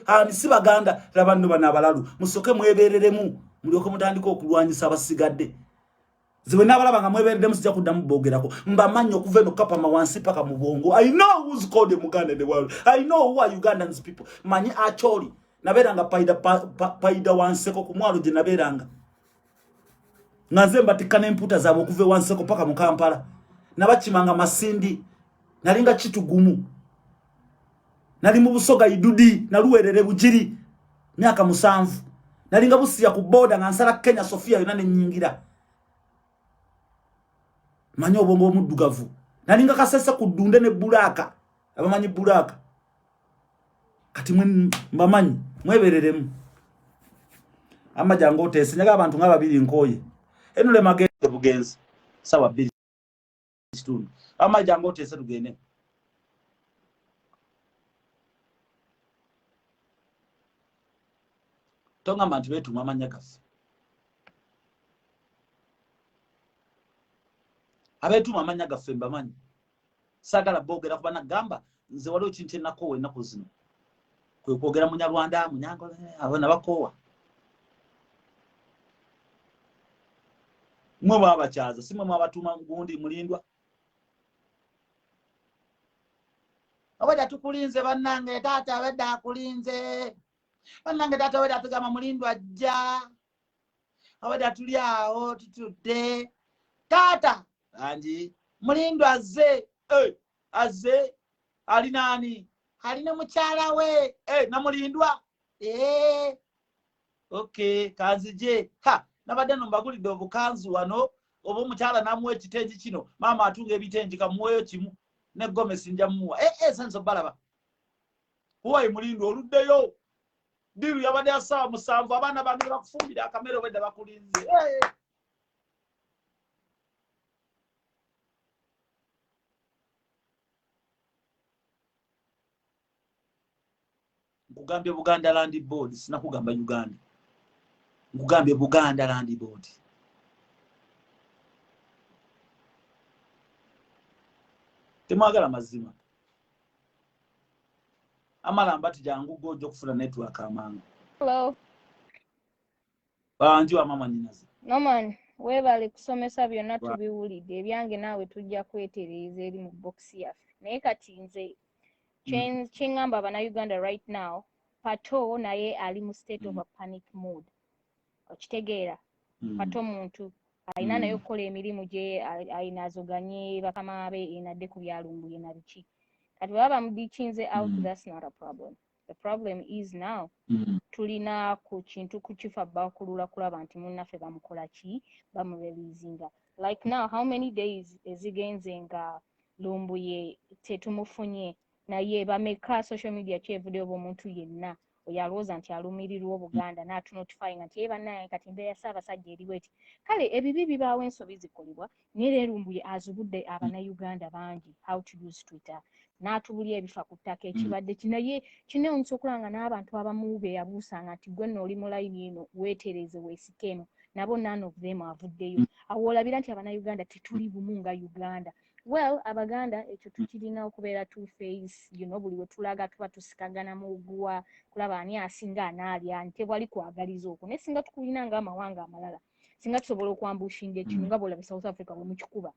ani sibaganda labandu bana abalalu musoke mwebereremu mulyoke mutandika okulwanyisa abasigadde ziwe nabalaba nga mwebereremu sija kuddamu bogerako mbamanyo okuva eno kapa mawansi paka mu bongo. I know who's called the Muganda in the world. I know who are Ugandans people. Manyi acholi naberanga paida wanseko ku mwalo je naberanga Nazemba tikane mputa zabo kuve wanseko paka mu Kampala nabachimanga Masindi nalinga chitugumu nali mu Busoga Idudi naluwerere Bujiri myaka 7 nalinga busiya ku boda ngansala Kenya Sofia yonane nyingira manyo bombo mudugavu nalinga kasese kudunde ne Bulaka abamanyi Bulaka kati mbamanyi mwebereremu amajango otese nyaga abantu ngababiri nkoye enule magende bugenzi sawa 2 stundu amajango otese tugene tonga mantu betu mamanya kafi abetu mamanya gafe mbamanyi sagala bogera kubana gamba nze wali ochinte nakowe nakuzino kwe kwogera munya Rwanda munyango abana bakowa mwe baba chaza simwe mwabatuma ngundi mulindwa abada tukulinze bannange tata abada kulinze bannange tata abada tugama mulindwa ajja abada tuliawo tutudde tata anji mulindwa azze ali nani alina mukyala we na mulindwa okay kanzije nabadde mbagulidde obukanzu wano obo mukyala namuwe ekitenji kino mama atunga ebitenji kamuweyo kimu ne Gomez nja muwa senso balaba huwa mulindwa oluddeyo diru yabadde asawa 7 abana bange bakufumbira akamero bedda bakulinze Ngugambye Buganda Land Board sina kugamba Uganda ngugambye Buganda Land Board temwagala mazima amalamba tijangu gojo kufuna network amangu. Hello. Njiwa mama nyinazi. No man, webale kusomesa byonna tubiwulidde ebyange naawe tujja kwetereeza eri mu box yaffe. Naye kati nze kyengamba Bannayuganda right now, Pato naye ali mu state of a panic mood. Okitegeera? Pato muntu alina naye okukola emirimu gye ayinazoganye bakama be enadde ku byalumbuye na biki. Kati baba mudikinze out, that's not a problem. The problem is now tulina ku kintu kukifa bakulula kulaba nti munnaffe bamukola ki bamureleasinga. Like now, how many days ezigenze nga Lumbuye tetumufunye naye bameka social media kyevudde omuntu yenna oyalowooza nti alumirirwa Obuganda n'atunotifyinga nti ye bannaye kati mbeera Ssaabasajja eriwo eti. Kale ebibi bibaawo ensobi zikolebwa naye era Lumbuye azubudde Abannayuganda bangi how to use Twitter n'atubulya ebifa ku ttaka ekibadde kinaye kinewunyisa okulanga n'abantu abamu be yabuusanga nti gwe nno oli mu layini eno weetereeze weesike eno nabo none of them avuddeyo awo olabira nti Abannayuganda tetuli bumu nga Uganda. Well, Abaganda ekyo tukirina okubeera two face, buli we tulaga tuba tusikagana mu oguwa kulaba ani asinga anaalya nti tewali kwagaliza okwo naye singa tukulina ng'amawanga amalala singa tusobola okwambushinga ekimu nga bw'olaba South Africa bwe mukikuba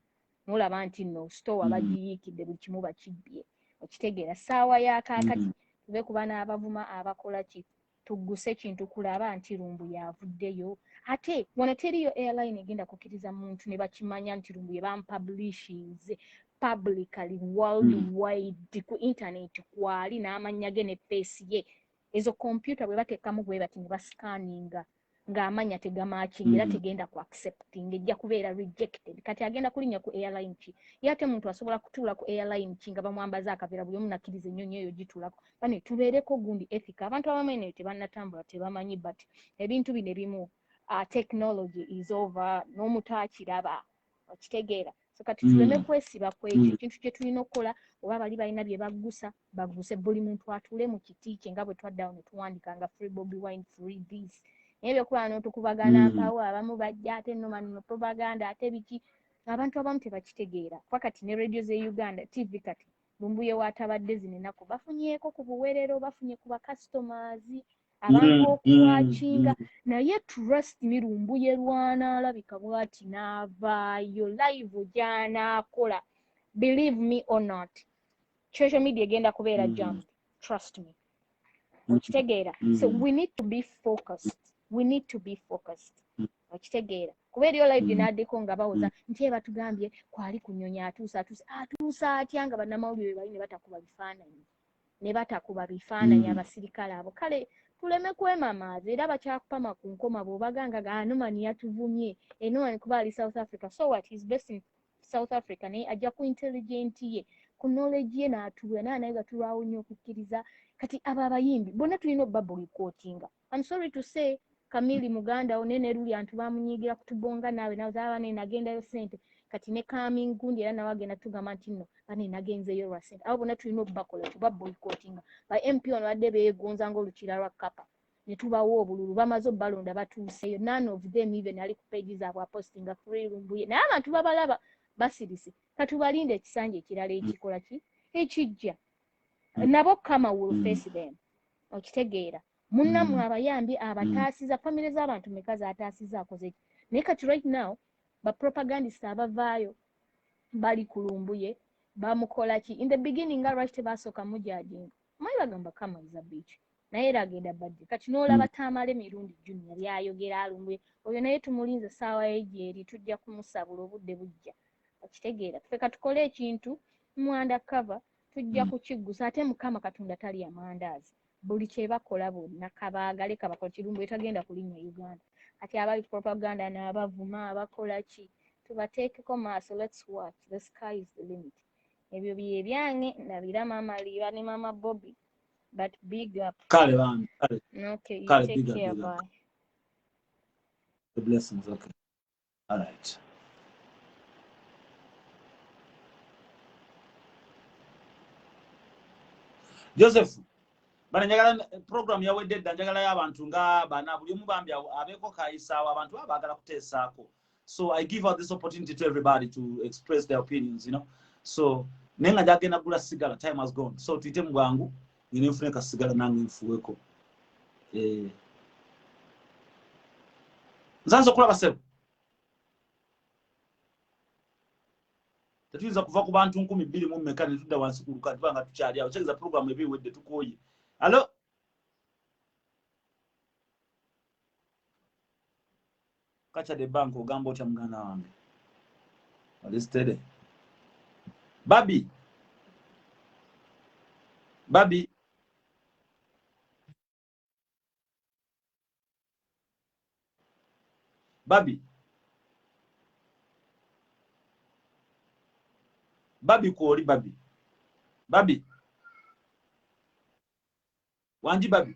n'olaba nti nno store bagiyiikidde buli kimu bakibbye okitegeera ssaawa ya kaakati tube kuba n'abavuma abakola ki tugguse kintu kulaba nti Lumbuye avuddeyo ate wano teriyo airline egenda kukkiriza muntu ne bakimanya nti Lumbuye bamupublishinze publicly worldwide ku internet kwali n'amanya ge ne face ye ezo computer bwe bateekamu bwe bati ne basikaninga ng'amanya tegamaakinga era tegenda ku accepting ejja kubeera rejected kati agenda kulinnya ku airline ki ye ate muntu asobola kutuula ku airline ki nga bamwambaza akaveera buli omu nakkiriza ennyonyi eyo gituulako bane tubeereko gundi ethica abantu abamu eno tebannatambula tebamanyi but ebintu bino ebimu technology is over n'omuntu akiraba okitegeera so kati tuleme kwesiba kwekyo ekintu kye tulina okukola oba bali balina bye bagguse buli muntu atuule mu kiti kye nga bwe twaddawo ne tuwandika nga free Bobi Wine free this naye byokuba n'otukubagana mpawo abamu bajja ate no propaganda ate biki abantu abamu tebakitegeera kuba kati ne radio ze Uganda TV kati Lumbuye waatabadde zino ennaku bafunyeeko ku buweerero bafunye ku customers abantu okuwakinga naye trust me Lumbuye lwanaalabika bw'ati n'avaayo live gy'anaakola believe me or not social media egenda kubeera jammed trust me okitegeera so we need to be focused okitegeera kuba eriyo live n'addeko nga bawoza nti batugambye kwali kunyonya atuusa atya nga bannamawulire bali ne batakuba bifaananyi abasirikale abo kale tuleme kwemamaaza era bakyakupama ku nkoma bw'obaganga Anomani yatuvumye Anomani kuba ali South Africa so what he's based in South Africa naye ajja ku intelligent ye ku knowledge ye n'atuula naye gatulwawo nnyo okukkiriza kati abo abayimbi bonna tulina obbaboycottinga I'm sorry to say Kamili Muganda onene luli antu bamunyigira kutubonga nawe zaba ne nagendayo sente kati ne Coming Gundi era nawe agenda tugamba nti nno bane nagenzeyo lwa sente abo bonna tulina obbakola boycottinga ba MP ono badde beegonza ng'olukira lwa Kapa ne tubawo obululu bamaze obbalonda batuuseyo none of them even ali ku pages zaabwe apostinga free Lumbuye naye abantu babalaba basirise katubalinde ekisanja ekirala ekikola ekijja nabo kama will face them okitegeera munnammwe abayambi abataasiza famire z'abantu meka zaataasiza akoze naye kati right now ba propagandist abavaayo bali ku Lumbuye bamukola ki in the beginning nga lwaki tebasooka mujajinga mayi bagamba kama is a bitch naye era agenda badde kati n'olaba Tamale Mirundi Junior byayogera Lumbuye oyo naye tumulinze ssaawa egyeri tujja kumusabula obudde bujja okitegeera ffe katukole ekintu mu undercover tujja kukiggusa ate Mukama Katonda tali amandaazi buli kye bakola bonna kabaagale kabakola Lumbuye tagenda kulinnya Uganda kati abali propaganda n'abavuma abakola ki tubateekeko maaso let's watch the sky is the limit ebyo bye byange ndabira Mama Liwa ne Mama Bobby but big up kale bambi kale okay you kale take big care up. bye The blessings okay all right Joseph bana njagala program yawedde dda njagala y'abantu nga bana buli omu bambi abeeko kayisaawo abantu baagala kuteesaako so I give out this opportunity to everybody to express their opinions you know so nenga jagenda gula sigala time has gone so tuite mu bwangu nina nfune ka sigala nange nfuweko nzanzo kulaba sebo tetuyinza kuva ku bantu 200 mu mmeka ne tudda wansi ku lukati banga tukyali awo kyegeza program ebiwedde tukooye alo kacha de bank ogamba otya muganda wange alistede babi babi babi babi kuoli babi babi wanji babi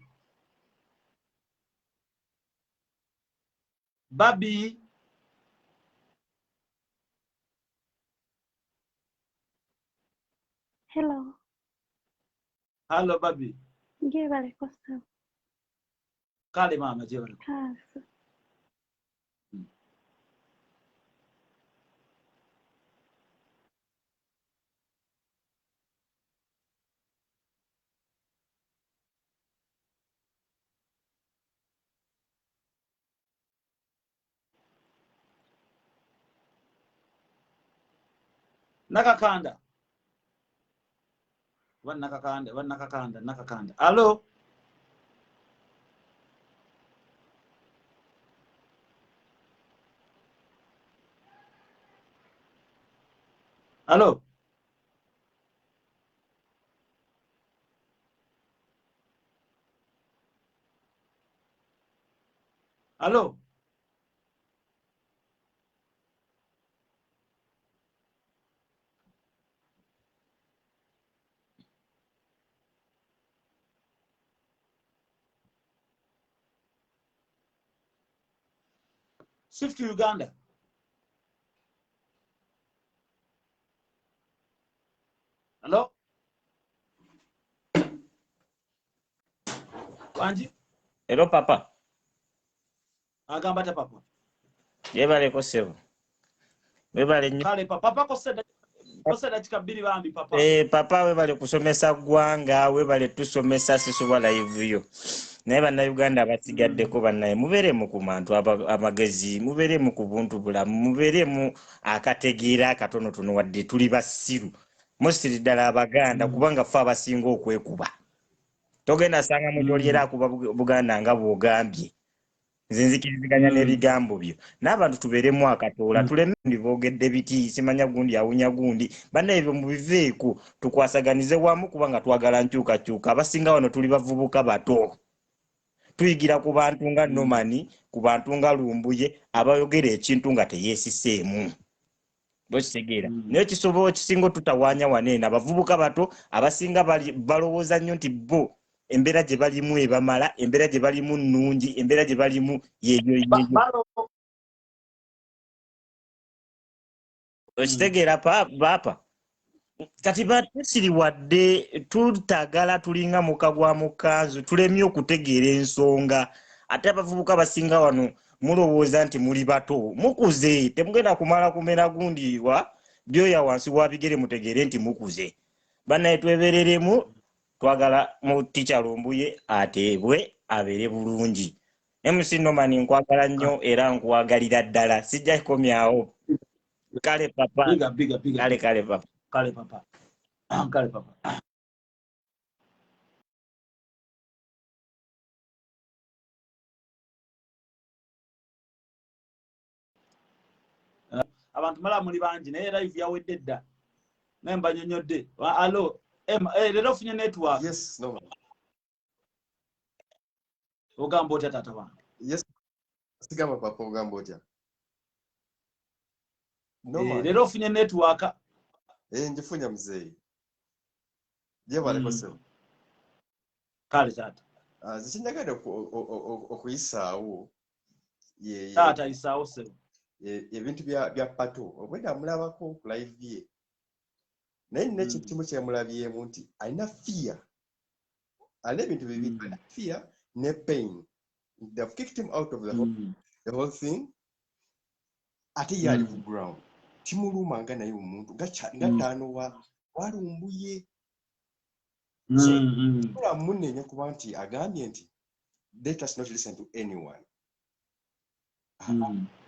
babi hello babi Jebale kosa kale mama jebale kasa nakakanda nakakanda alo alo Hello. Shift to Uganda. Hello? Wanji? Hello, Papa. Agambata papa. Yebale ko sebo. Webale nnyo. Kale papa koseda chikabiri bambi papa. Papa webale kusomesa gwanga, webale tusomesa sisuba live yo. Naye bannayuganda abasigaddeko bannaye mubeeremu ku bantu amagezi, mubeeremu ku buntu bulamu, mubeeremu akategeera akatonotono wadde tuli basiru. Musiri ddala Abaganda kubanga ffe abasinga okwekuba. Togenda sanga mutolyera akuba Buganda nga bw'ogambye. Nze nzikiriziganya n'ebigambo byo. N'abantu tubeeremu akatoola tuleme boogedde biti simanya gundi awunya gundi. Bannaye ebyo mubiveeko tukwasaganize wamu kubanga twagala nkyukakyuka. Abasinga wano tuli bavubuka bato. Tuyigira ku bantu nga Nomani, ku bantu nga Lumbuye abayogera ekintu nga teyeesiseemu. Bokitegeera. Naye ekisinga tutawaanya waneena abavubuka bato abasinga balowooza nnyo nti bo embeera gye balimu ebamala, embeera gye balimu nnungi, embeera gye balimu yeeyo. Okitegeera Papa? Kati batusiri wadde tutagala tulinga muka gwa mukanzu tulemye okutegeera ensonga. Ate abavubuka basinga wano mulowooza nti muli bato. Mukuze, temugenda kumala kumera gundiwa byoya wansi wa bigere mutegeere nti mukuze. Bannaye twebereremu twagala mu Teacher Lumbuye ateebwe abeere bulungi. MC Nomani nkwagala nnyo era nkwagalira ddala. Sijja kukomyawo. Kale Papa. Biga. Kale Papa. Kale papa. Kale papa. Abantu mala muli bangi naye live yawedde dda. Naye mbanyonyodde. Allo. Lero funye network. Yes, no. Ogamba otya tata wange? Yes. Sigamba papa ogamba otya? No. Lero funye network. Njifunya mzee. Je baleko sebo. Kale tata. Zichinjagade okuyisaawo. Tata isaawo sebo. Ebintu bya pato. Obweda mulabako ku live ye. Naye n'ekitimu kye mulabyemu nti alina fear. Alina ebintu bibiri. Alina fear ne pain. They've kicked him out of the whole thing. Ate yali ku ground. Timuluma nga naye omuntu nga taano wa Lumbuye. So, munene kuba nti agambye nti let us not listen to anyone.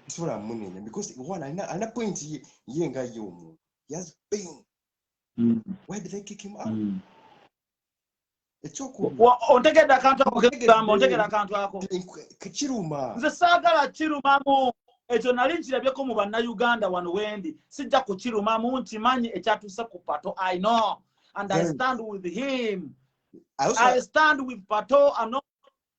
Sola munene because one ana point ye nga ye omuntu. He has pain. Why did they kick him out? Ontegedde akantu ako kegamba ontegedde akantu ako. Kiruma. Nze saagala kirumamu. Ekyo nali nkirabyeko mu bannayuganda wano wendi. Sijja kukirumamu nti manyi ekyatuuse ku Pato. I know. And I stand with him. I stand with Pato. I'm not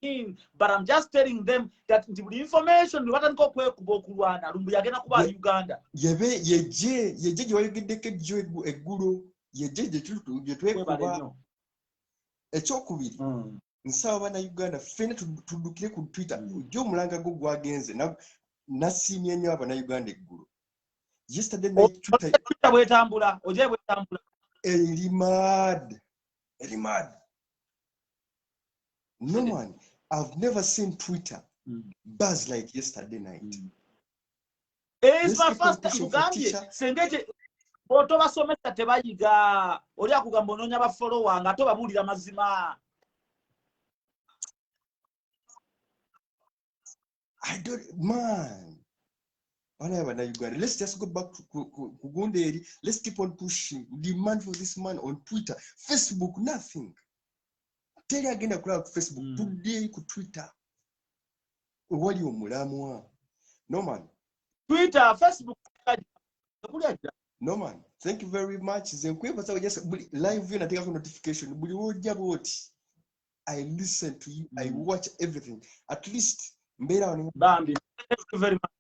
him. But I'm just telling them that the information watandika okwekuba okulwana Lumbuye agenda kuba Uganda. Yeje gye wayogeddeko ejjo eggulo. Yeje gye twekuba. Ekyokubiri. Nsaba bannayuganda ffena tuddukire ku Twitter. Ojja omulanga gwo gwagenze. Nasiimye nnyo abannayuganda eggulo. Yesterday night Twitter bwetambula. Oje bwetambula. Eri mad. No man, I've never seen Twitter buzz like yesterday night. It's my first time Uganda. Sengete boto basomesa tebayiga. Oli akugamba ononya ba follower nga to babulira mazima. I don't, man. Let's just go back to Gunderi. Let's keep on pushing. Demand for this man on Twitter. Facebook, nothing. Tell you again, Facebook. Today, Twitter. What you mulamwa? No man. Twitter, Facebook. No man. Thank you very much. Just live in a notification. I listen to you. I watch everything. At least Mbeera wano Bambi, thank you very much.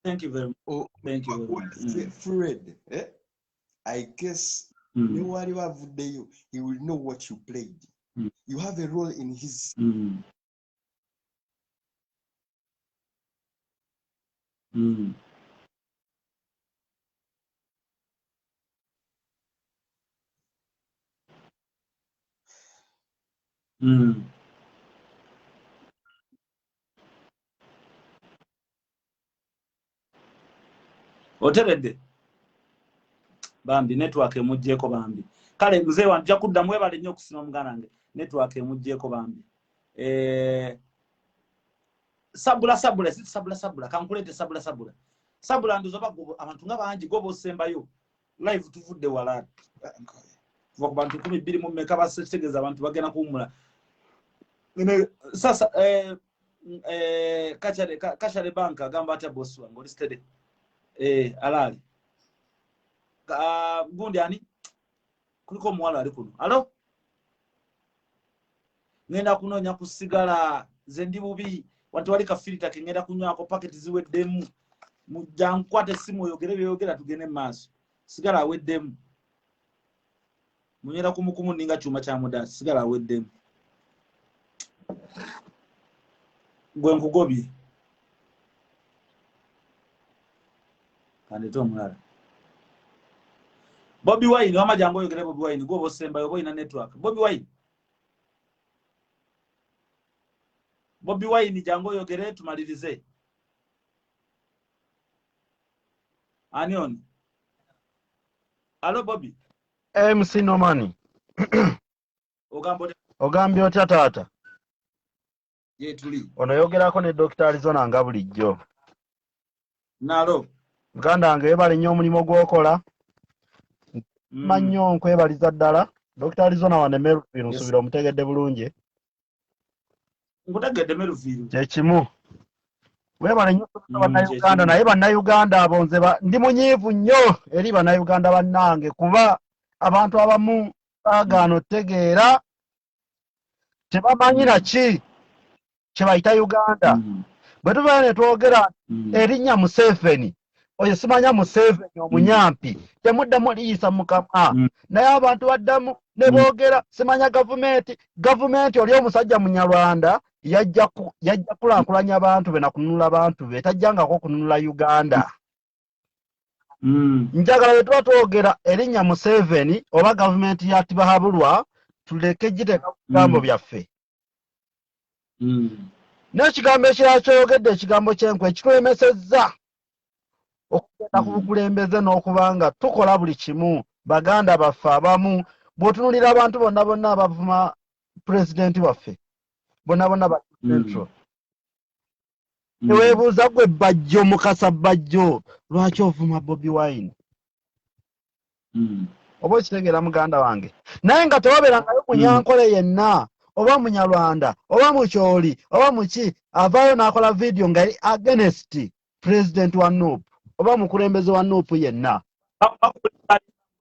Thank you very much. Thank you very much. Fred, I guess ne wali wavuddeyo, he will know what you played. You have a role in his Oteredde Bambi network emujjeko Bambi. Kale mzee wanja kuddamu webale nnyo okusima muganda wange. Network emujjeko Bambi. Sabula kankulete sabula. Sabula ndozo bago abantu nga bangi gobo sembayo. Live tuvudde wala. Kuva ku bantu 12 mu meka basetegeza abantu bagenda kuwumula. Sasa kachale banka agamba ata boss wangu listed alali gundi ani kuliko muwala ali kuno alo ngenda kunonya kusigala ze ndi bubi watu wali ka filter kengenda kunywako packet ziweddemu mujankwate simu oyogera tugene maso sigala aweddemu munyera kumukumu ninga chuma cha muda sigala aweddemu gwe nkugobi kandeto omulala Bobi Wine wama jango yogere Bobi Wine go bosemba yobo ina network Bobi Wine jango yogere tumalirize anioni alo Bobi MC Nomani ogambye otya taata ye tuli ono yogerako ne Dr. Arizona nga bulijjo nalo muganda wange yebale nnyo omulimu gw'okola mannyo nkwebaliza ddala Dr. Arizona waneme nsubira omutegedde bulungi ngutegedde meruviru kyekimu webale nnyo bannayuganda naye bannayuganda abo nze ndi munyiivu nnyo eri bannayuganda bannange kuba abantu abamu baagaana otegeera tebamanyira ki kye bayita Uganda bwe tubeera ne twogera erinnya Museveni oyo simanya Museveni omunyampi temuddamu liyisa mukama naye abantu baddamu ne boogera simanya gavumenti oli omusajja Munyarwanda yajja kulaakulanya abantu be nakununula abantu be tajjangako kununula Uganda njagala bwe tuba twogera erinnya Museveni oba gavumenti ya Tibahabulwa tuleke giteeka ku bigambo byaffe n'ekigambo ekirala kyoyogedde ekigambo ky'enkwe kitwemesezza okugenda ku bukulembeze n'okuba nga tukola buli kimu baganda baffe abamu bw'otunulira abantu bonna abavuma pulezidenti waffe bonna ba central teweebuuza gwe Bajjo Mukasa Bajjo lwaki ovuma Bobi Wine oba okitegeera muganda wange naye nga tewabeerangayo munyankole yenna oba Munyarwanda oba Mukyoli oba muki avaayo n'akola vidiyo nga eri against president wa NUP oba mukulembeze wa NUP yenna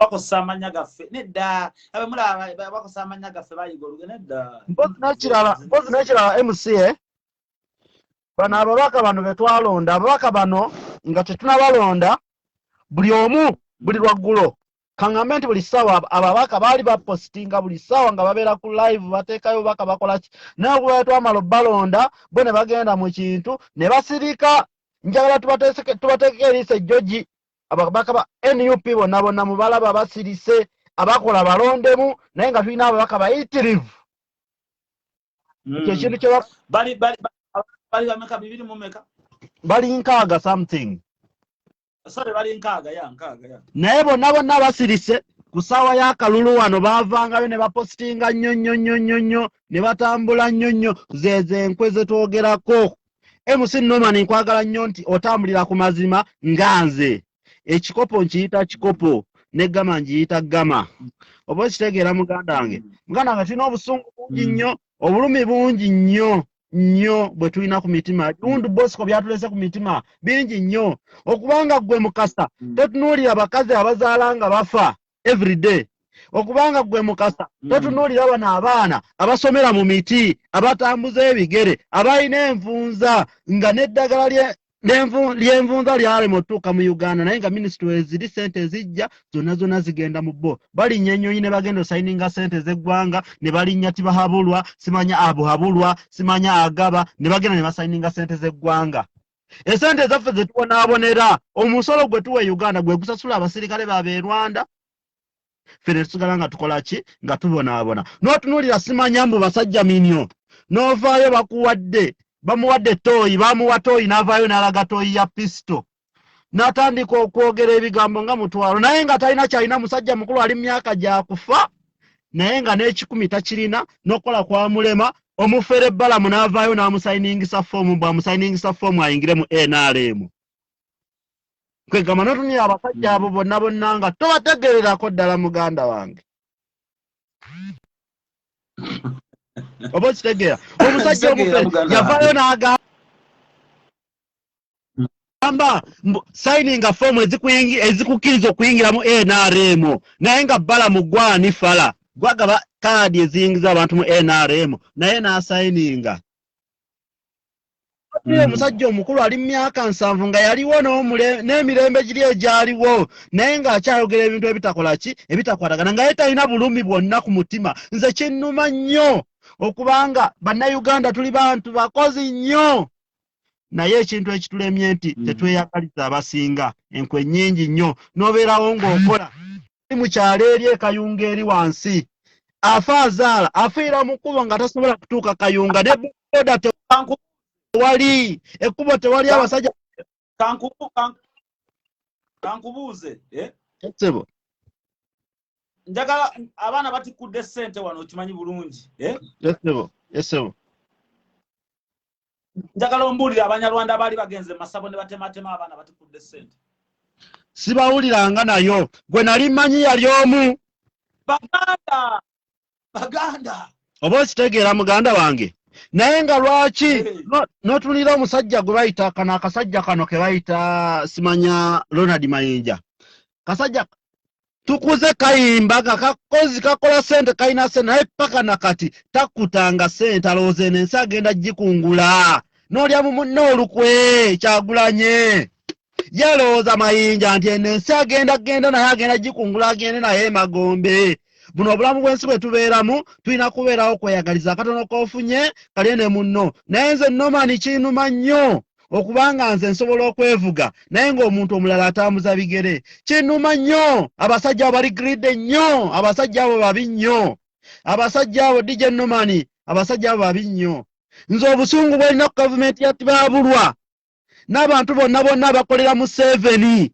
bakosamanya gaffe nedda abamula bakosamanya gaffe bayigoluge nedda mpozi n'ekirala MC bano ababaka bano betwalonda ababaka bano nga tetunabalonda buli omu buli lwaggulo kaŋŋambe nti buli ssaawa ababaka baali bapositinga buli ssaawa nga babeera ku live bateekayo bubaka bakola ki naye okuba twamala balonda bo ne bagenda mu kintu ne basirika njagala tubateekeko eriisa ejjogi ababaka ba NUP bonna mubalaba basirise abakola balondemu naye nga tulina ababaka bayitirivu ekyo ekintu kye bali bameka bibiri mu meka bali nkaaga something sorry bali nkaaga ya naye bonna basirise ku ssaawa y'akalulu wano baavangayo ne bapositinga nnyo ne batambula nnyo zeeze enkwe ze twogerako MC Norman nkwagala nnyo nti otambulira ku mazima nga nze ekikopo nkiyita kikopo ne gama njiyita gama oba okitegeera muganda wange tulina obusungu bungi nnyo obulumi bungi nnyo bwe tulina ku mitima Jundu Bosco byatulese ku mitima bingi nnyo okubanga gwe Mukasa totunuulira bakazi abazaala nga bafa everyday okubanga gwe mukasa totunuulira bano abaana abasomera mu miti abatambuza ebigere abalina envunza nga n'eddagala ly'envunza lyalema otuuka mu Uganda naye nga minisitule eziri sente ezijja zonna zigenda mu bo balinnya ennyonyi ne bagenda osayininga sente z'eggwanga ne balinnya Tibahabulwa simanya Abuhabulwa simanya Agaba ne bagenda ne basayininga sente z'eggwanga esente ezaffe ze tubonaabonera omusolo gwe tuwa Uganda gwe gusasula abasirikale babe Rwanda ffe ne tusigala nga tukola ki nga tubonaabona n'otunuulira simanya mbu basajja minyo n'ovaayo bakuwadde bamuwadde tooyi bamuwa tooyi n'avaayo n'alaga tooyi ya pisto n'atandika okwogera ebigambo nga mutwalo naye nga talina kyalina musajja mukulu ali myaka gyakufa naye nga n'ekikumi takirina n'okukola kwamulema omufere Balamu n'avaayo n'amusayiningisa foomu bw'amusayiningisa foomu ayingire mu NRM kwegamba n'otunira abasajja abo bonna nga tobategererako ddala muganda wange oba okitegeera omusajja omufere yavaayo n'agamba sayininga foomu ezikukkiriza okuyingira mu NRM naye nga Balamu gwanifala gwagaba kaadi eziyingiza abantu mu NRM naye n'asayininga omusajja omukulu ali mu myaka 7 nga yaliwo n'emirembe giri egyaliwo naye ng'akyayogera ebintu ebitakola ki ebitakwatagana nga ye talina bulumi bwonna ku mutima nze kinnuma nnyo okubanga bannayuganda tuli bantu bakozi nnyo naye ekintu ekitulemye nti tetweyagaliza abasinga enkwe nnyingi nnyo n'obeerawo ng'okola mu kyalo eri ekayunga eri wansi afa azaala afiira mu kkubo nga tasobola kutuuka kayunga ne boda tewali ekkubo tewali abasajja kankubuuze sebo njagala abaana batikudde ssente wano okimanyi bulungi esebo njagala ombuulira abanyarwanda abaali bagenze Masabo ne batematema abaana batikudde ssente sibawuliranga nayo gwe nali mmanyi yali omu baganda oba okitegeera muganda wange naye nga lwaki n'otunulira omusajja gwe bayita kano akasajja kano ke bayita simanya Ronald Mayinja kasajja tukuze kayimba kakozi kakola sente kalina sente naye paka nakati takutanga sente alowooza ensi agenda gikungula n'olya mu munne olukwe Kyagulanye yalowooza Mayinja nti ensi agenda naye agenda gikungula agende naye Magombe buno obulamu bw'ensi bwe tubeeramu tulina kubeerawo kweyagaliza akatono k'ofunye kalye ne munno naye nze Norman kinnuma nnyo okubanga nze nsobola okwevuga naye ng'omuntu omulala atambuza bigere kinnuma nnyo abasajja abo bali gride nnyo abasajja abo babi nnyo abasajja abo DJ Norman abasajja abo babi nnyo nze obusungu bw'olina ku gavumenti ya Tibahabulwa n'abantu bonna bakolera mu 7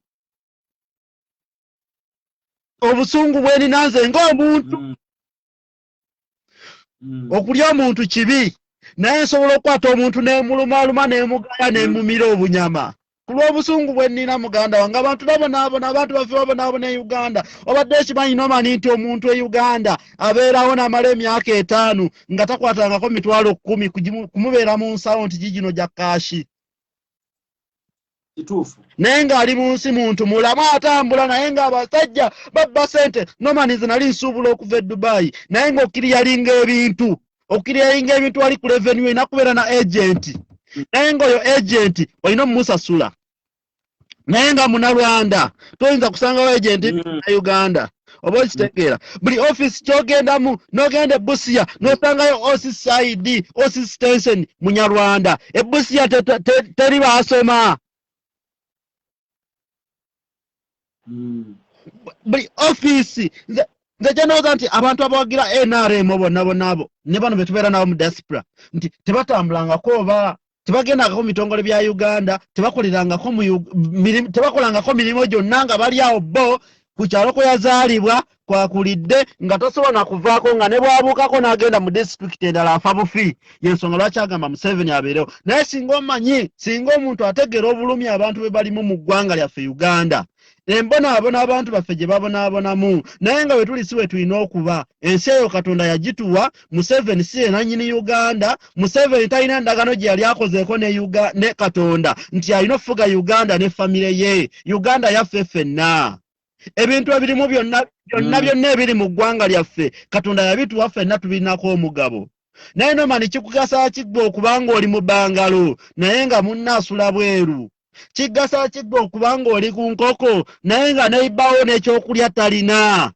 obusungu bwenina nze ng'omuntu okulya omuntu kibi naye nsobola okukwata omuntu n'emulumaluma n'emugaya n'emumira obunyama ku lw'obusungu bwe nnina muganda wange abantu babonaabona abantu baffe babonaabona e Uganda obadde ekimanyi Norman nti omuntu e Uganda abeerawo n'amala emyaka 5 nga takwatangako mitwalo 10 kumubeera mu nsawo nti gigino gya kaashi kituufu naye ng'ali mu nsi muntu mulamu atambula naye ng'abasajja babba sente Norman nze nali nsuubula okuva e Dubai naye ng'okiriyalinga ebintu wali ku revenue olina kubeera na agent naye ng'oyo agent olina omumusasula naye nga Munnarwanda toyinza kusangawo agent na Uganda oba okitegeera buli office kyogendamu n'ogenda e Busia n'osangayo OCCID OCC Station Munyarwanda e Busia teri baasoma buli office nze gyenooza nti abantu abawagira NRM bonna abo ne bano be tubeera nabo mu diaspora nti tebatambulangako oba tebagendangako mu bitongole bya Uganda tebakolangako mirimu gyonna nga bali awo bo ku kyalo kwe yazaalibwa kwakulidde nga tosobola kuvaako nga ne bwabuukako n'agenda mu disitulikiti endala afa bufi yensonga lwaki agamba Museveni abeerewo naye singa omanyi singa omuntu ategeera obulumi abantu be balimu mu ggwanga lyaffe Uganda embonaabona abantu baffe gye babonaabonamu naye nga bwe tuli si bwe tulina okuba ensi eyo Katonda yagituwa Museveni si ye nannyini Uganda Museveni talina ndagano gye yali akozeeko ne Katonda nti alina okufuga Uganda ne famire ye Uganda yaffe ffenna ebintu ebirimu byonna ebiri mu ggwanga lyaffe Katonda yabituwa ffenna tubinako omugabo naye nomani kikugasa kigwa okubanga oli mu bbangalo naye nga munna asula bweru kigasa kigwa okubanga oli ku nkoko naye nga neibawo n'ekyokulya talina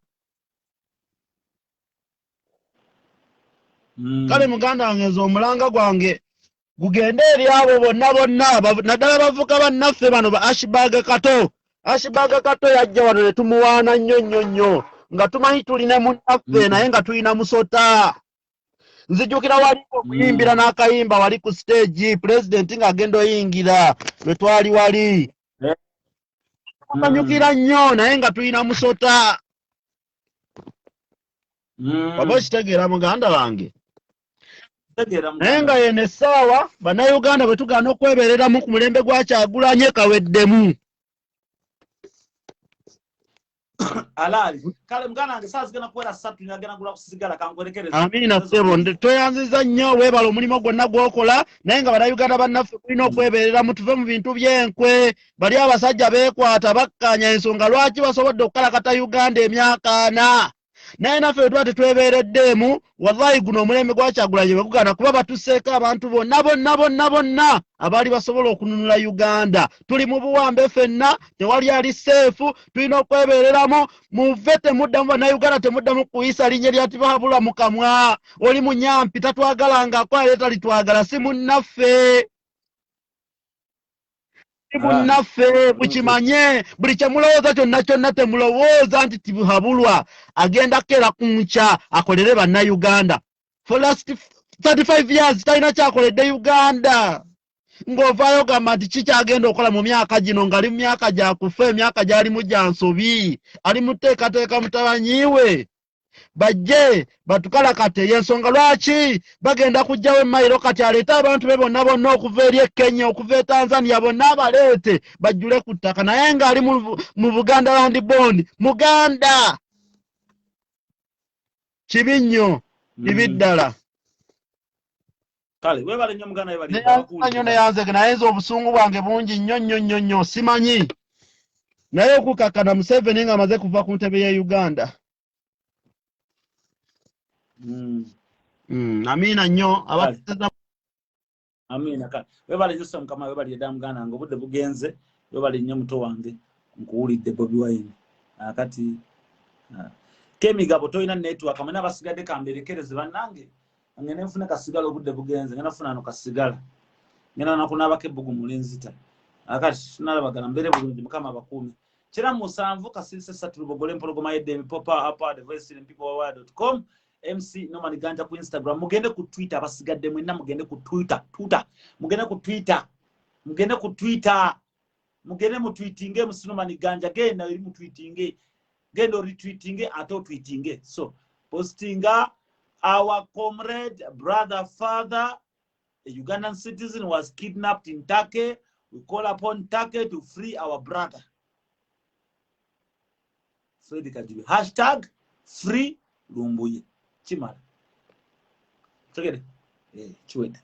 kale muganda wange nze omulanga gwange gugende eri abo bonna naddala bavuka bannaffe bano ba Ashibag Kato yajja wano ne tumuwaana nnyo nga tumanyi tulina munnaffe naye nga tulina musota nzijukira wali okuyimbira n'akayimba wali ku stage president ng'agenda oyingira lwe twali wali tukanyukira nnyo naye nga tulina musota oba okitegeera muganda wange naye nga yeno essaawa bannayuganda bwe tugaana okwebereramu ku mulembe gwa Kyagulanyi kaweddemu alali kale muganda wange saa zigenda kuwera 3 nyagenda gula kusigala kankwerekereza amiina ssebo tweyanziza nnyo weebala omulimu gwonna gw'okola naye nga bannayuganda bannaffe tulina okwebereramu tuve mu bintu by'enkwe bali abasajja beekwata bakkaanya ensonga lwaki basobodde okukalakata Uganda emyaka 4 naye naffe bwe tuba tetwebeereddeemu wallahi guno omulembe gwa Kyagulanyi bwe gugaana kuba batusseeko abantu bonna abaali basobola okununula Uganda tuli mu buwambe ffenna tewali ali seefu tulina okwebeereramu muve temuddamu bannayuganda temuddamu kuyisa linnya lya Tibahabula mu kamwa oli munyampi tatwagalangako ate talitwagala si munnaffe munnaffe mukimanye buli kye mulowooza kyonna temulowooza nti Tibahabulwa agenda kera ku nkya akolere bannayuganda for last 35 years talina kyakoledde Uganda ng'ovaayo gamba nti kikyagenda okola mu myaka gino ng'ali mu myaka gya kufa emyaka gy'alimu gya nsobi ali mu tteekateeka mutabanyiwe bajje batukalakate y'ensonga lwaki bagenda kuggyawo emayiro kati aleete abantu be bonna okuva eri e Kenya okuva e Tanzania bonna abaleete bajjule ku ttaka naye ng'ali mu Buganda Land Board Muganda kibi nnyo ibiddala kale webale nnyo muganda nnyo neyanzege naye nze obusungu bwange bungi nnyo simanyi naye okukakkana Museveni ng'amaze kuva ku ntebe ya Uganda amiina nnyo amiina kale webale nnyo Mukama webale edda muganda nga obudde bugenze webale nnyo muto wange nkuwulidde Bobi Wine akati kemigabo toyina network amana basigadde kamberekereze bannange ngene nfuna kasigala obudde bugenze ngena nfuna no kasigala ngena nakunabake bugu mulenzita akati nalabagana mbere bulungi Mukama abakuumi kira musanvu kasise satulubogole empologoma yedde popa up the voice in peoplewire.com MC Norman Ganja ku Instagram mugende ku Twitter basigadde mwenna mugende ku Twitter mugende ku Twitter mugende mu tweetinge Norman Ganja genda iri mu tweetinge gendo retweetinge ato tweetinge so postinga our comrade brother father a Ugandan citizen was kidnapped in Turkey. We call upon Turkey to free our brother Fred Kajibe #free Lumbuye chimala chekere chiwede